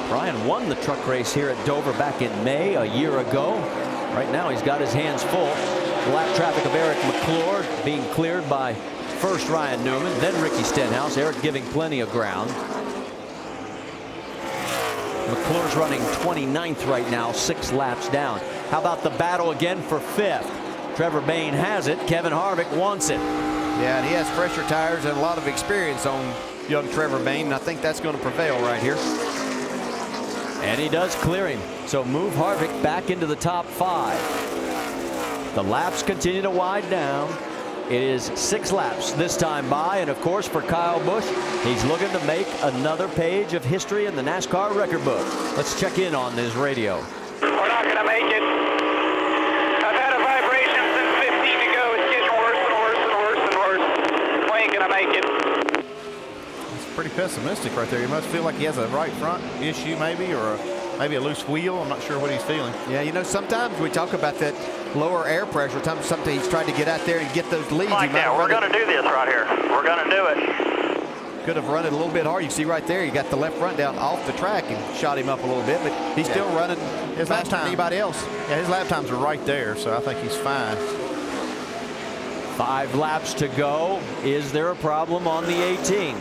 Brian won the truck race here at Dover back in May a year ago. Right now he's got his hands full. Lap traffic of Eric McClure being cleared by first Ryan Newman, then Ricky Stenhouse. Eric giving plenty of ground. McClure's running 29th right now, 6 laps down. How about the battle again for 5th? Trevor Bayne has it. Kevin Harvick wants it. Yeah, and he has fresher tires and a lot of experience on young Trevor Bayne, and I think that's going to prevail right here. And he does clear him. So move Harvick back into the top 5. The laps continue to wind down. It is 6 laps this time by, and of course for Kyle Busch, he's looking to make another page of history in the NASCAR record book. Let's check in on his radio. We're not going to make it. I've had a vibration since 15 to go. It's getting worse and worse and worse and worse. We ain't going to make it. It's pretty pessimistic right there. He must feel like he has a right front issue maybe, or maybe a loose wheel. I'm not sure what he's feeling. Yeah, you know, sometimes we talk about that lower air pressure. Something he's trying to get out there and get those leads. Like that. We're going to do this right here. We're going to do it. Could have run it a little bit hard. You see right there, you got the left front down off the track and shot him up a little bit, but he's still running his lap time. Anybody else? Yeah, his lap times are right there, so I think he's fine. 5 laps to go. Is there a problem on the 18?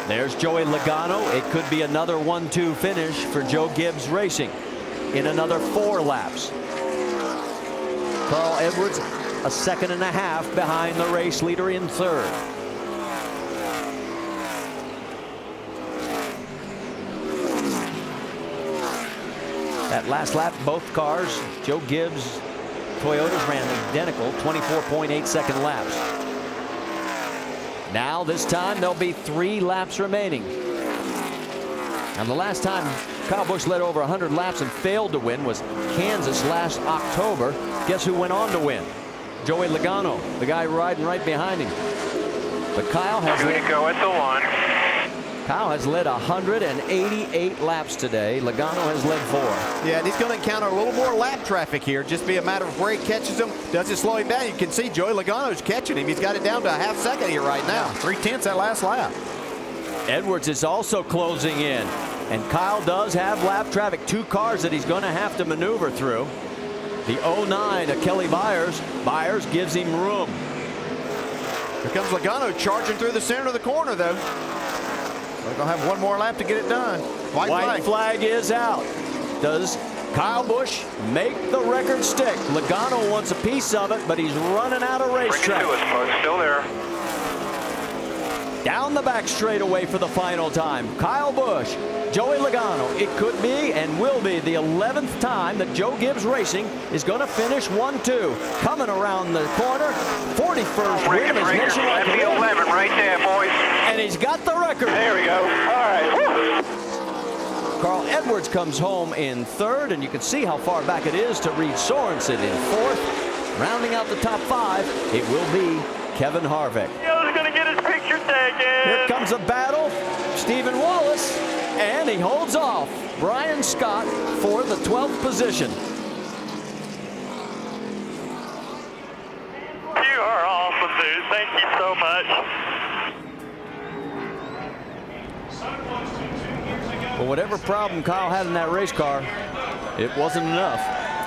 There's Joey Logano. It could be another 1-2 finish for Joe Gibbs Racing in another 4 laps. Carl Edwards a 2.5 seconds behind the race leader in 3rd. That last lap, both cars, Joe Gibbs, Toyotas ran identical 24.8 second laps. Now this time there'll be 3 laps remaining. And the last time Kyle Busch led over 100 laps and failed to win was Kansas last October. Guess who went on to win? Joey Logano, the guy riding right behind him. But Kyle has Kyle has led 188 laps today. Logano has led 4. Yeah, and he's going to encounter a little more lap traffic here. Just be a matter of where he catches him. Does it slow him down? You can see Joey Logano's catching him. He's got it down to a half second here right now. 3/10 that last lap. Edwards is also closing in. And Kyle does have lap traffic. 2 cars that he's going to have to maneuver through. The 09 of Kelly Byers. Byers gives him room. Here comes Logano charging through the center of the corner, though. They're going to have one more lap to get it done. White flag is out. Does Kyle Busch make the record stick? Logano wants a piece of it, but he's running out of racetrack. Still there. Down the back straightaway for the final time. Kyle Busch, Joey Logano. It could be and will be the 11th time that Joe Gibbs Racing is going to finish 1-2. Coming around the corner, 41st win is nationwide. That's the 11 right there, boys. And he's got the record. There we go. All right. Woo. Carl Edwards comes home in 3rd, and you can see how far back it is to Reed Sorensen in 4th. Rounding out the top 5, it will be Kevin Harvick. Joe's going to get his picture taken. Here comes a battle. Stephen Wallace, and he holds off Brian Scott for the 12th position. You are awesome, dude. Thank you so much. Well, whatever problem Kyle had in that race car, it wasn't enough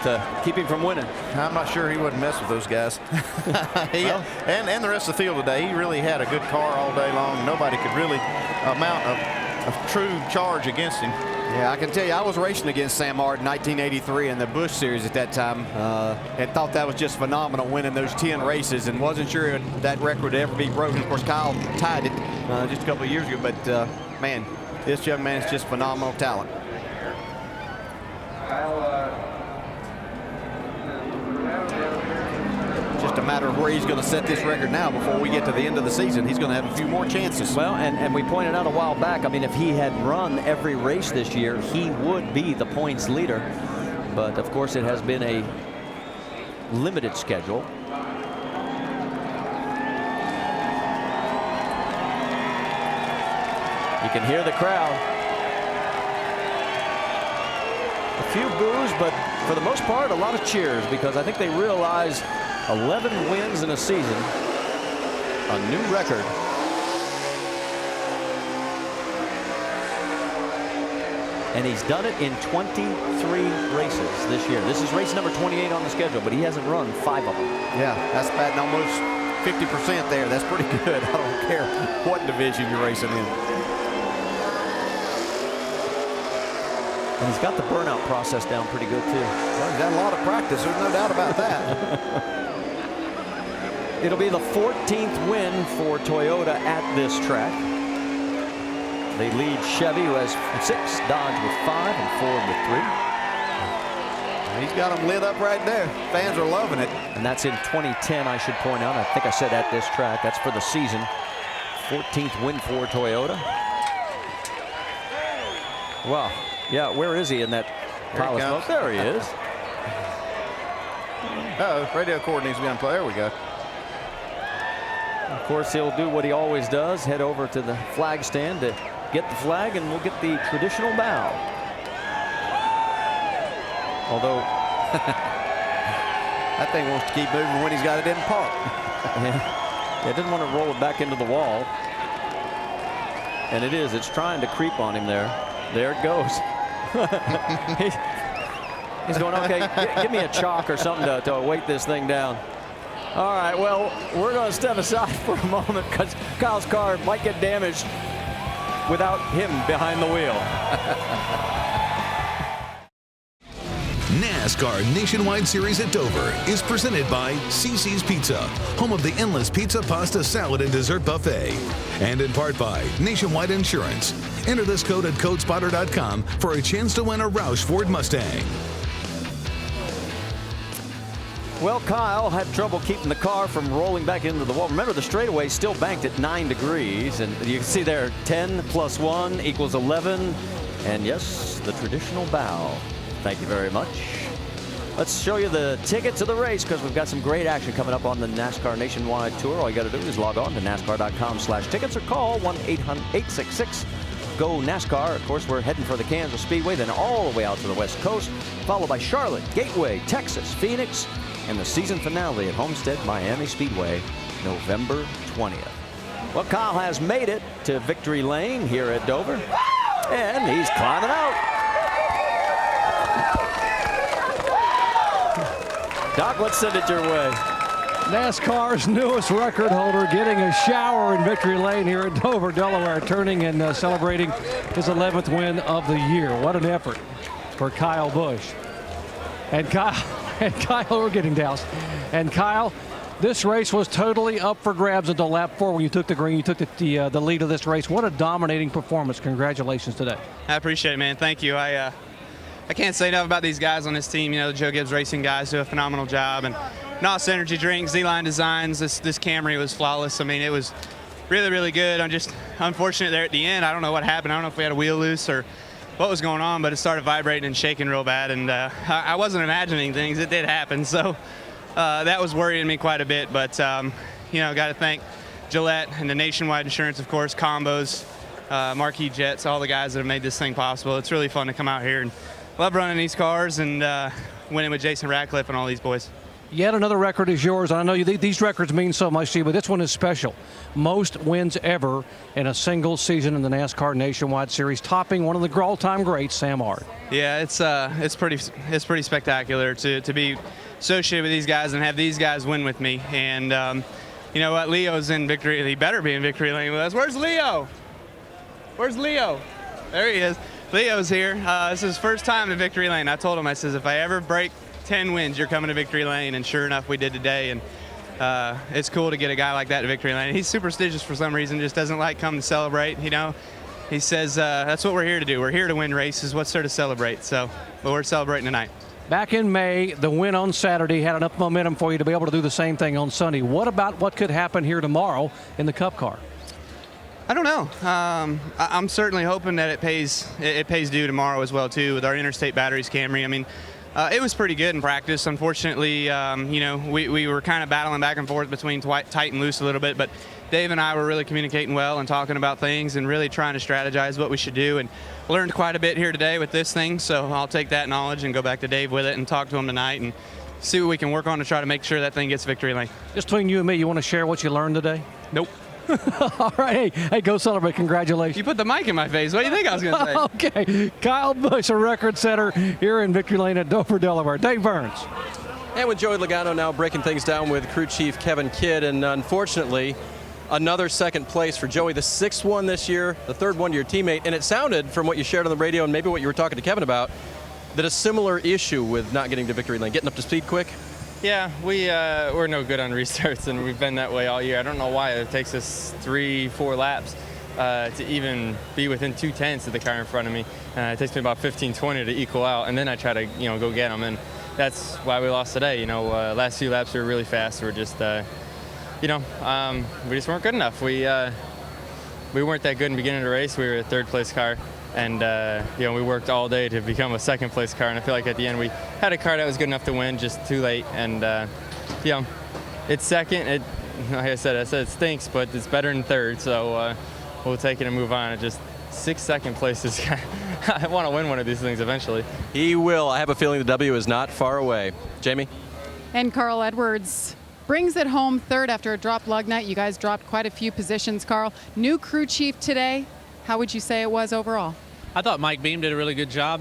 to keep him from winning. I'm not sure he wouldn't mess with those guys. And the rest of the field today, he really had a good car all day long. Nobody could really mount a true charge against him. Yeah, I can tell you, I was racing against Sam Hart in 1983 in the Busch Series at that time, and thought that was just phenomenal, winning those 10 races, and wasn't sure that record would ever be broken. Of course, Kyle tied it just a couple of years ago, but man, this young man is just phenomenal talent. Just a matter of where he's going to set this record now before we get to the end of the season. He's going to have a few more chances. Well, and we pointed out a while back, I mean, if he had run every race this year, he would be the points leader. But, of course, it has been a limited schedule. You can hear the crowd. A few boos, but for the most part, a lot of cheers, because I think they realize 11 wins in a season, a new record. And he's done it in 23 races this year. This is race number 28 on the schedule, but he hasn't run 5 of them. Yeah, that's batting almost 50% there. That's pretty good. I don't care what division you're racing in. And he's got the burnout process down pretty good, too. Well, he's had a lot of practice. There's no doubt about that. It'll be the 14th win for Toyota at this track. They lead Chevy, who has 6, Dodge with 5, and Ford with 3. He's got them lit up right there. Fans are loving it. And that's in 2010, I should point out. I think I said at this track. That's for the season. 14th win for Toyota. Wow. Yeah, where is he in that pile of smoke? There he is. Uh-oh, radio cord needs to be unplugged. There we go. Of course, he'll do what he always does, head over to the flag stand to get the flag, and we'll get the traditional bow. Although that thing wants to keep moving when he's got it in park. Yeah, it didn't want to roll it back into the wall. And it is. It's trying to creep on him there. There it goes. He's going, okay, give me a chalk or something to weight this thing down. All right, well, we're going to step aside for a moment because Kyle's car might get damaged without him behind the wheel. NASCAR Nationwide Series at Dover is presented by CiCi's Pizza, home of the endless pizza, pasta, salad, and dessert buffet. And in part by Nationwide Insurance. Enter this code at CodeSpotter.com for a chance to win a Roush Ford Mustang. Well, Kyle had trouble keeping the car from rolling back into the wall. Remember, the straightaway still banked at 9 degrees, and you can see there 10 plus 1 equals 11. And yes, the traditional bow. Thank you very much. Let's show you the ticket to the race because we've got some great action coming up on the NASCAR Nationwide Tour. All you got to do is log on to NASCAR.com/tickets or call 1-800-866-GO-NASCAR. Of course, we're heading for the Kansas Speedway, then all the way out to the West Coast, followed by Charlotte, Gateway, Texas, Phoenix, and the season finale at Homestead Miami Speedway, November 20th. Well, Kyle has made it to victory lane here at Dover, and he's climbing out. Doc, let's send it your way. NASCAR's newest record holder getting a shower in victory lane here at Dover, Delaware, turning and celebrating his 11th win of the year. What an effort for Kyle Busch. And Kyle, we're getting doused. And Kyle, this race was totally up for grabs until lap 4 when you took the green. You took the lead of this race. What a dominating performance. Congratulations today. I appreciate it, man. Thank you. I can't say enough about these guys on this team. You know, the Joe Gibbs Racing guys do a phenomenal job. And NOS Energy Drink, Z-Line Designs, this Camry was flawless. I mean, it was really, really good. I'm just unfortunate there at the end. I don't know what happened. I don't know if we had a wheel loose or what was going on, but it started vibrating and shaking real bad. And I wasn't imagining things. It did happen. So that was worrying me quite a bit. But, you know, got to thank Gillette and the Nationwide Insurance, of course, Combos, Marquis Jets, all the guys that have made this thing possible. It's really fun to come out here and love running these cars and winning with Jason Ratcliffe and all these boys. Yet another record is yours. I know these records mean so much to you, but this one is special. Most wins ever in a single season in the NASCAR Nationwide Series, topping one of the all-time greats, Sam Ard. Yeah, it's pretty spectacular to be associated with these guys and have these guys win with me. And you know what? Leo's in victory. He better be in victory lane with us. Where's Leo? Where's Leo? There he is. Leo's here. This is his first time to victory lane. I told him, I says, if I ever break 10 wins, you're coming to victory lane. And sure enough, we did today. And it's cool to get a guy like that to victory lane. He's superstitious for some reason, just doesn't like come to celebrate. You know, he says that's what we're here to do. We're here to win races. What's there to celebrate? So, but we're celebrating tonight. Back in May, the win on Saturday had enough momentum for you to be able to do the same thing on Sunday. What about what could happen here tomorrow in the Cup car? I don't know. I'm certainly hoping that it pays due tomorrow as well too with our interstate batteries Camry. I mean, it was pretty good in practice. Unfortunately, you know, we were kind of battling back and forth between tight and loose a little bit, but Dave and I were really communicating well and talking about things and really trying to strategize what we should do, and learned quite a bit here today with this thing. So I'll take that knowledge and go back to Dave with it and talk to him tonight and see what we can work on to try to make sure that thing gets victory lane. Just between you and me, you want to share what you learned today? Nope. All right, hey, go celebrate. Congratulations. You put the mic in my face. What do you think I was going to say? Okay, Kyle Busch, a record setter here in victory lane at Dover, Delaware. Dave Burns. And with Joey Logano now breaking things down with crew chief Kevin Kidd, and unfortunately, another second place for Joey, the 6th one this year, the 3rd one to your teammate. And it sounded from what you shared on the radio and maybe what you were talking to Kevin about, that a similar issue with not getting to victory lane, getting up to speed quick. Yeah, we're no good on restarts, and we've been that way all year. I don't know why it takes us 3-4 laps to even be within 2/10 of the car in front of me. It takes me about 15-20 to equal out, and then I try to go get them, and that's why we lost today. You know, last few laps we were really fast. We were just we just weren't good enough. We weren't that good in the beginning of the race. We were a 3rd place car. And, we worked all day to become a 2nd place car. And I feel like at the end we had a car that was good enough to win, just too late. And, it's 2nd. Like I said it stinks, but it's better than 3rd. So we'll take it and move on. It just 6 second places. I want to win one of these things eventually. He will. I have a feeling the W is not far away. Jamie? And Carl Edwards brings it home 3rd after a dropped lug nut. You guys dropped quite a few positions, Carl. New crew chief today. How would you say it was overall? I thought Mike Beam did a really good job,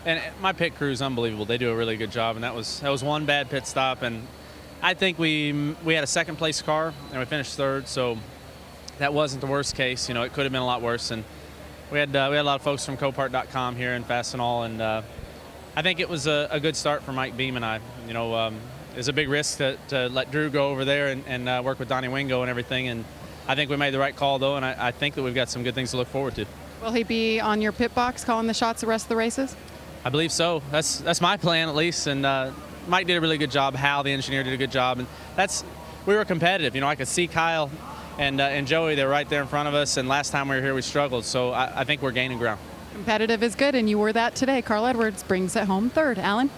and my pit crew is unbelievable. They do a really good job, and that was one bad pit stop, and I think we had a 2nd place car and we finished 3rd, so that wasn't the worst case. You know, it could have been a lot worse, and we had a lot of folks from Copart.com here in Fastenal, and I think it was a good start for Mike Beam and I. You know, it's a big risk to let Drew go over there and work with Donnie Wingo and everything, and I think we made the right call, though, and I think that we've got some good things to look forward to. Will he be on your pit box calling the shots the rest of the races? I believe so. That's my plan, at least. And, Mike did a really good job. Hal, the engineer, did a good job, and we were competitive. You know, I could see Kyle and Joey. They're right there in front of us. And last time we were here, we struggled. So I think we're gaining ground. Competitive is good, and you were that today. Carl Edwards brings it home third. Alan?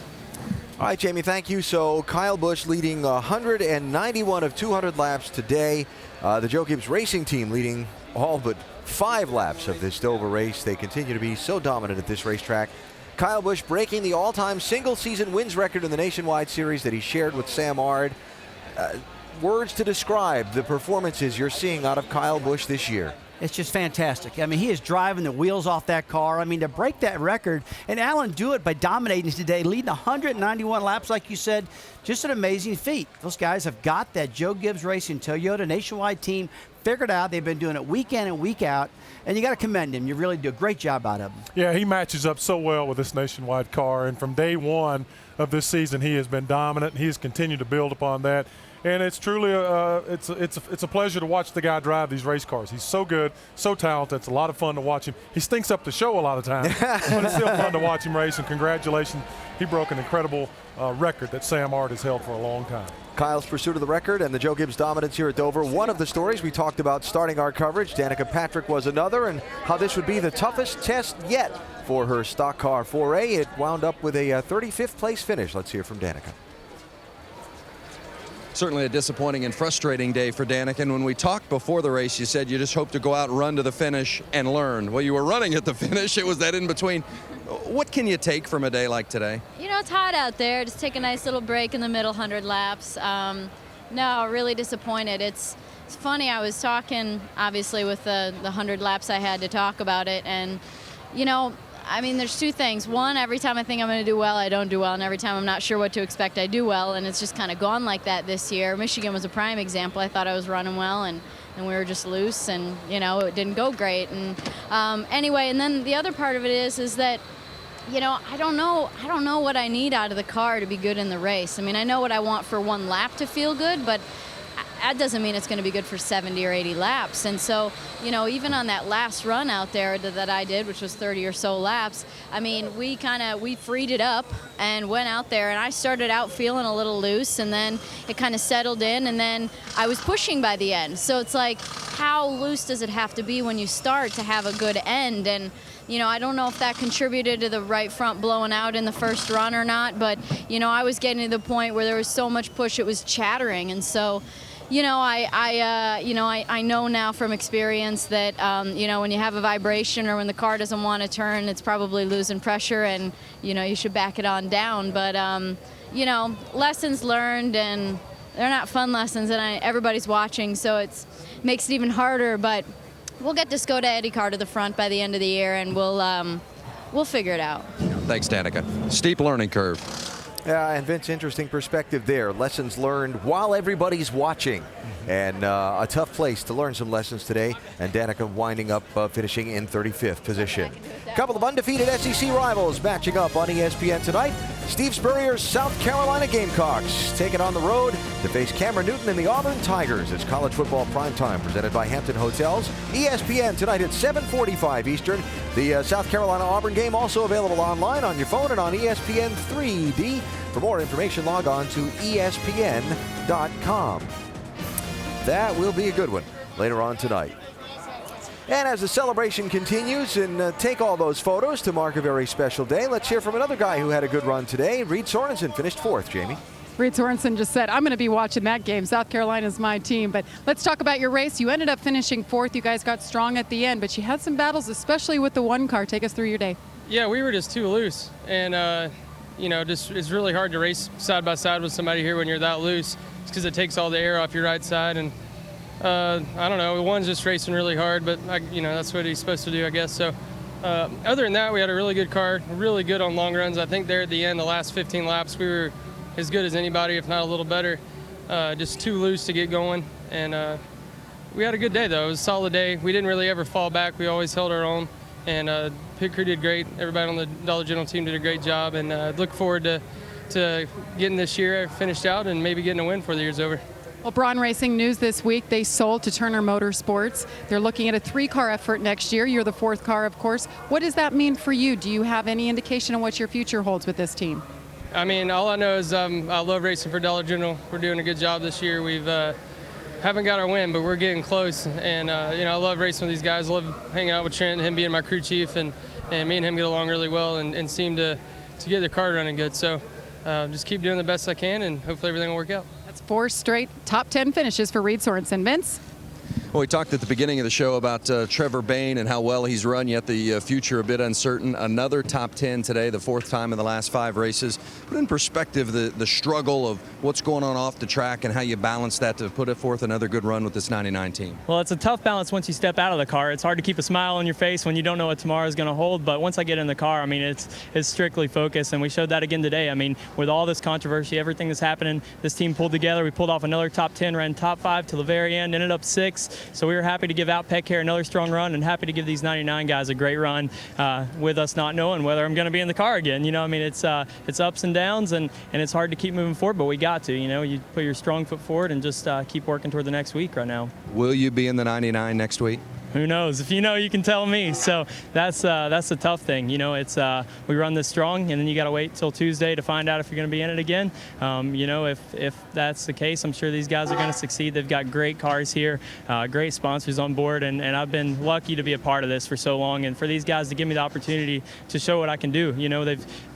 All right, Jamie, thank you. So Kyle Busch leading 191 of 200 laps today. The Joe Gibbs Racing Team leading all but 5 laps of this Dover race. They continue to be so dominant at this racetrack. Kyle Busch breaking the all-time single-season wins record in the Nationwide Series that he shared with Sam Ard. Words to describe the performances you're seeing out of Kyle Busch this year. It's just fantastic. I mean, he is driving the wheels off that car. I mean, to break that record, and Alan do it by dominating today, leading 191 laps, like you said, just an amazing feat. Those guys have got that Joe Gibbs Racing Toyota Nationwide team figured out. They've been doing it week in and week out, and you got to commend him. You really do a great job out of him. Yeah, he matches up so well with this Nationwide car, and from day one of this season, he has been dominant. He has continued to build upon that. And it's truly it's a pleasure to watch the guy drive these race cars. He's so good, so talented. It's a lot of fun to watch him. He stinks up the show a lot of times, but it's still fun to watch him race. And congratulations, he broke an incredible record that Sam Ard has held for a long time. Kyle's pursuit of the record and the Joe Gibbs dominance here at Dover. One of the stories we talked about starting our coverage. Danica Patrick was another, and how this would be the toughest test yet for her stock car foray. It wound up with a 35th place finish. Let's hear from Danica. Certainly a disappointing and frustrating day for Danica. And when we talked before the race, you said you just hope to go out and run to the finish and learn. Well, you were running at the finish. It was that in between. What can you take from a day like today? You know, it's hot out there. Just take a nice little break in the middle 100 laps. No, really disappointed. It's funny. I was talking, obviously, with the 100 laps I had to talk about it. And, you know, I mean, there's two things. One, every time I think I'm going to do well, I don't do well. And every time I'm not sure what to expect, I do well. And it's just kind of gone like that this year. Michigan was a prime example. I thought I was running well, and we were just loose, and, you know, it didn't go great. And anyway, and then the other part of it is that, you know, I don't know what I need out of the car to be good in the race. I mean, I know what I want for one lap to feel good, but that doesn't mean it's going to be good for 70 or 80 laps. And so, you know, even on that last run out there that I did, which was 30 or so laps, I mean, we freed it up and went out there, and I started out feeling a little loose, and then it kind of settled in, and then I was pushing by the end. So it's like, how loose does it have to be when you start to have a good end? And, you know, I don't know if that contributed to the right front blowing out in the first run or not, but, you know, I was getting to the point where there was so much push, it was chattering. And so, you know, I know now from experience that, you know, when you have a vibration or when the car doesn't want to turn, it's probably losing pressure, and, you know, you should back it on down. But, you know, lessons learned, and they're not fun lessons, and everybody's watching, so it makes it even harder. But we'll get this go to Eddie Carr to the front by the end of the year, and we'll figure it out. Thanks, Danica. Steep learning curve. Yeah, and Vince, interesting perspective there. Lessons learned while everybody's watching. And a tough place to learn some lessons today. And Danica winding up finishing in 35th position. A couple of undefeated SEC rivals matching up on ESPN tonight. Steve Spurrier's South Carolina Gamecocks taking on the road to face Cameron Newton and the Auburn Tigers. It's college football primetime presented by Hampton Hotels. ESPN tonight at 7:45 Eastern. The South Carolina-Auburn game also available online on your phone and on ESPN 3D. For more information, log on to ESPN.com. That will be a good one later on tonight. And as the celebration continues, and take all those photos to mark a very special day, let's hear from another guy who had a good run today. Reed Sorensen finished 4th, Jamie. Reed Sorensen just said, I'm going to be watching that game. South Carolina's my team. But let's talk about your race. You ended up finishing 4th. You guys got strong at the end, but you had some battles, especially with the one car. Take us through your day. Yeah, we were just too loose. And, you know, just it's really hard to race side by side with somebody here when you're that loose. It's because it takes all the air off your right side. And I don't know, one's just racing really hard, but, you know, that's what he's supposed to do, I guess. So other than that, we had a really good car, really good on long runs. I think there at the end, the last 15 laps, we were as good as anybody, if not a little better. Just too loose to get going. And we had a good day, though. It was a solid day. We didn't really ever fall back. We always held our own. And pit crew did great. Everybody on the Dollar General team did a great job. And look forward to getting this year finished out and maybe getting a win before the year's over. Well, Braun Racing news this week, they sold to Turner Motorsports. They're looking at a 3-car effort next year. You're the 4th car, of course. What does that mean for you? Do you have any indication on what your future holds with this team? I mean, all I know is I love racing for Dollar General. We're doing a good job this year. We've haven't got our win, but we're getting close. And you know, I love racing with these guys. I love hanging out with Trent, him being my crew chief, and me and him get along really well and seem to get the car running good. So just keep doing the best I can, and hopefully everything will work out. That's 4 straight top 10 finishes for Reed Sorensen. Vince? Well, we talked at the beginning of the show about Trevor Bayne and how well he's run, yet the future a bit uncertain. Another top 10 today, the 4th time in the last 5 races. Put in perspective the struggle of what's going on off the track and how you balance that to put it forth another good run with this 99 team. Well, it's a tough balance once you step out of the car. It's hard to keep a smile on your face when you don't know what tomorrow is going to hold, but once I get in the car, I mean, it's strictly focused, and we showed that again today. I mean, with all this controversy, everything that's happening, this team pulled together. We pulled off another top 10, ran top 5 till the very end, ended up 6th, so we were happy to give out Pet Care another strong run and happy to give these 99 guys a great run with us not knowing whether I'm going to be in the car again. You know, I mean, it's ups and downs, and it's hard to keep moving forward, but we got to. You know, you put your strong foot forward and just keep working toward the next week right now. Will you be in the 99 next week? Who knows? If you know, you can tell me. So that's the tough thing. You know, it's we run this strong, and then you got to wait till Tuesday to find out if you're going to be in it again. You know, if that's the case, I'm sure these guys are going to succeed. They've got great cars here, great sponsors on board, and I've been lucky to be a part of this for so long, and for these guys to give me the opportunity to show what I can do. You know,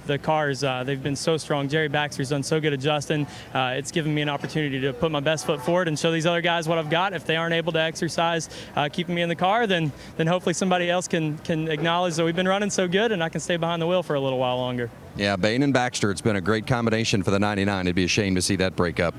the cars, they've been so strong. Jerry Baxter's done so good adjusting. It's given me an opportunity to put my best foot forward and show these other guys what I've got. If they aren't able to exercise keeping me in the car, then hopefully somebody else can acknowledge that we've been running so good and I can stay behind the wheel for a little while longer. Yeah, Bayne and Baxter, it's been a great combination for the 99. It'd be a shame to see that break up.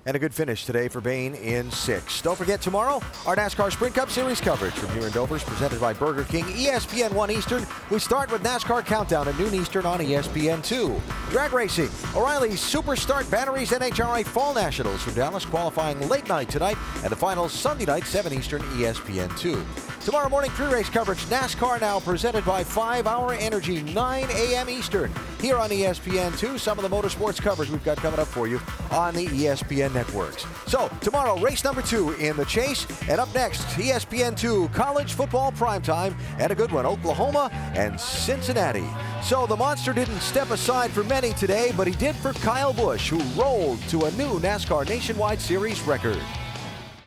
And a good finish today for Bayne in 6th. Don't forget tomorrow, our NASCAR Sprint Cup Series coverage from here in Dover is presented by Burger King, ESPN 1 Eastern. We start with NASCAR Countdown at noon Eastern on ESPN 2. Drag racing, O'Reilly's Super Start Batteries NHRA Fall Nationals from Dallas qualifying late night tonight, and the finals Sunday night, 7 Eastern, ESPN 2. Tomorrow morning pre-race coverage, NASCAR Now, presented by 5 Hour Energy, 9 a.m. Eastern. Here on ESPN 2, some of the motorsports coverage we've got coming up for you on the ESPN networks. So, tomorrow, race number 2 in the chase. And up next, ESPN 2 College Football Primetime, and a good one, Oklahoma and Cincinnati. So, the monster didn't step aside for many today, but he did for Kyle Busch, who rolled to a new NASCAR Nationwide Series record.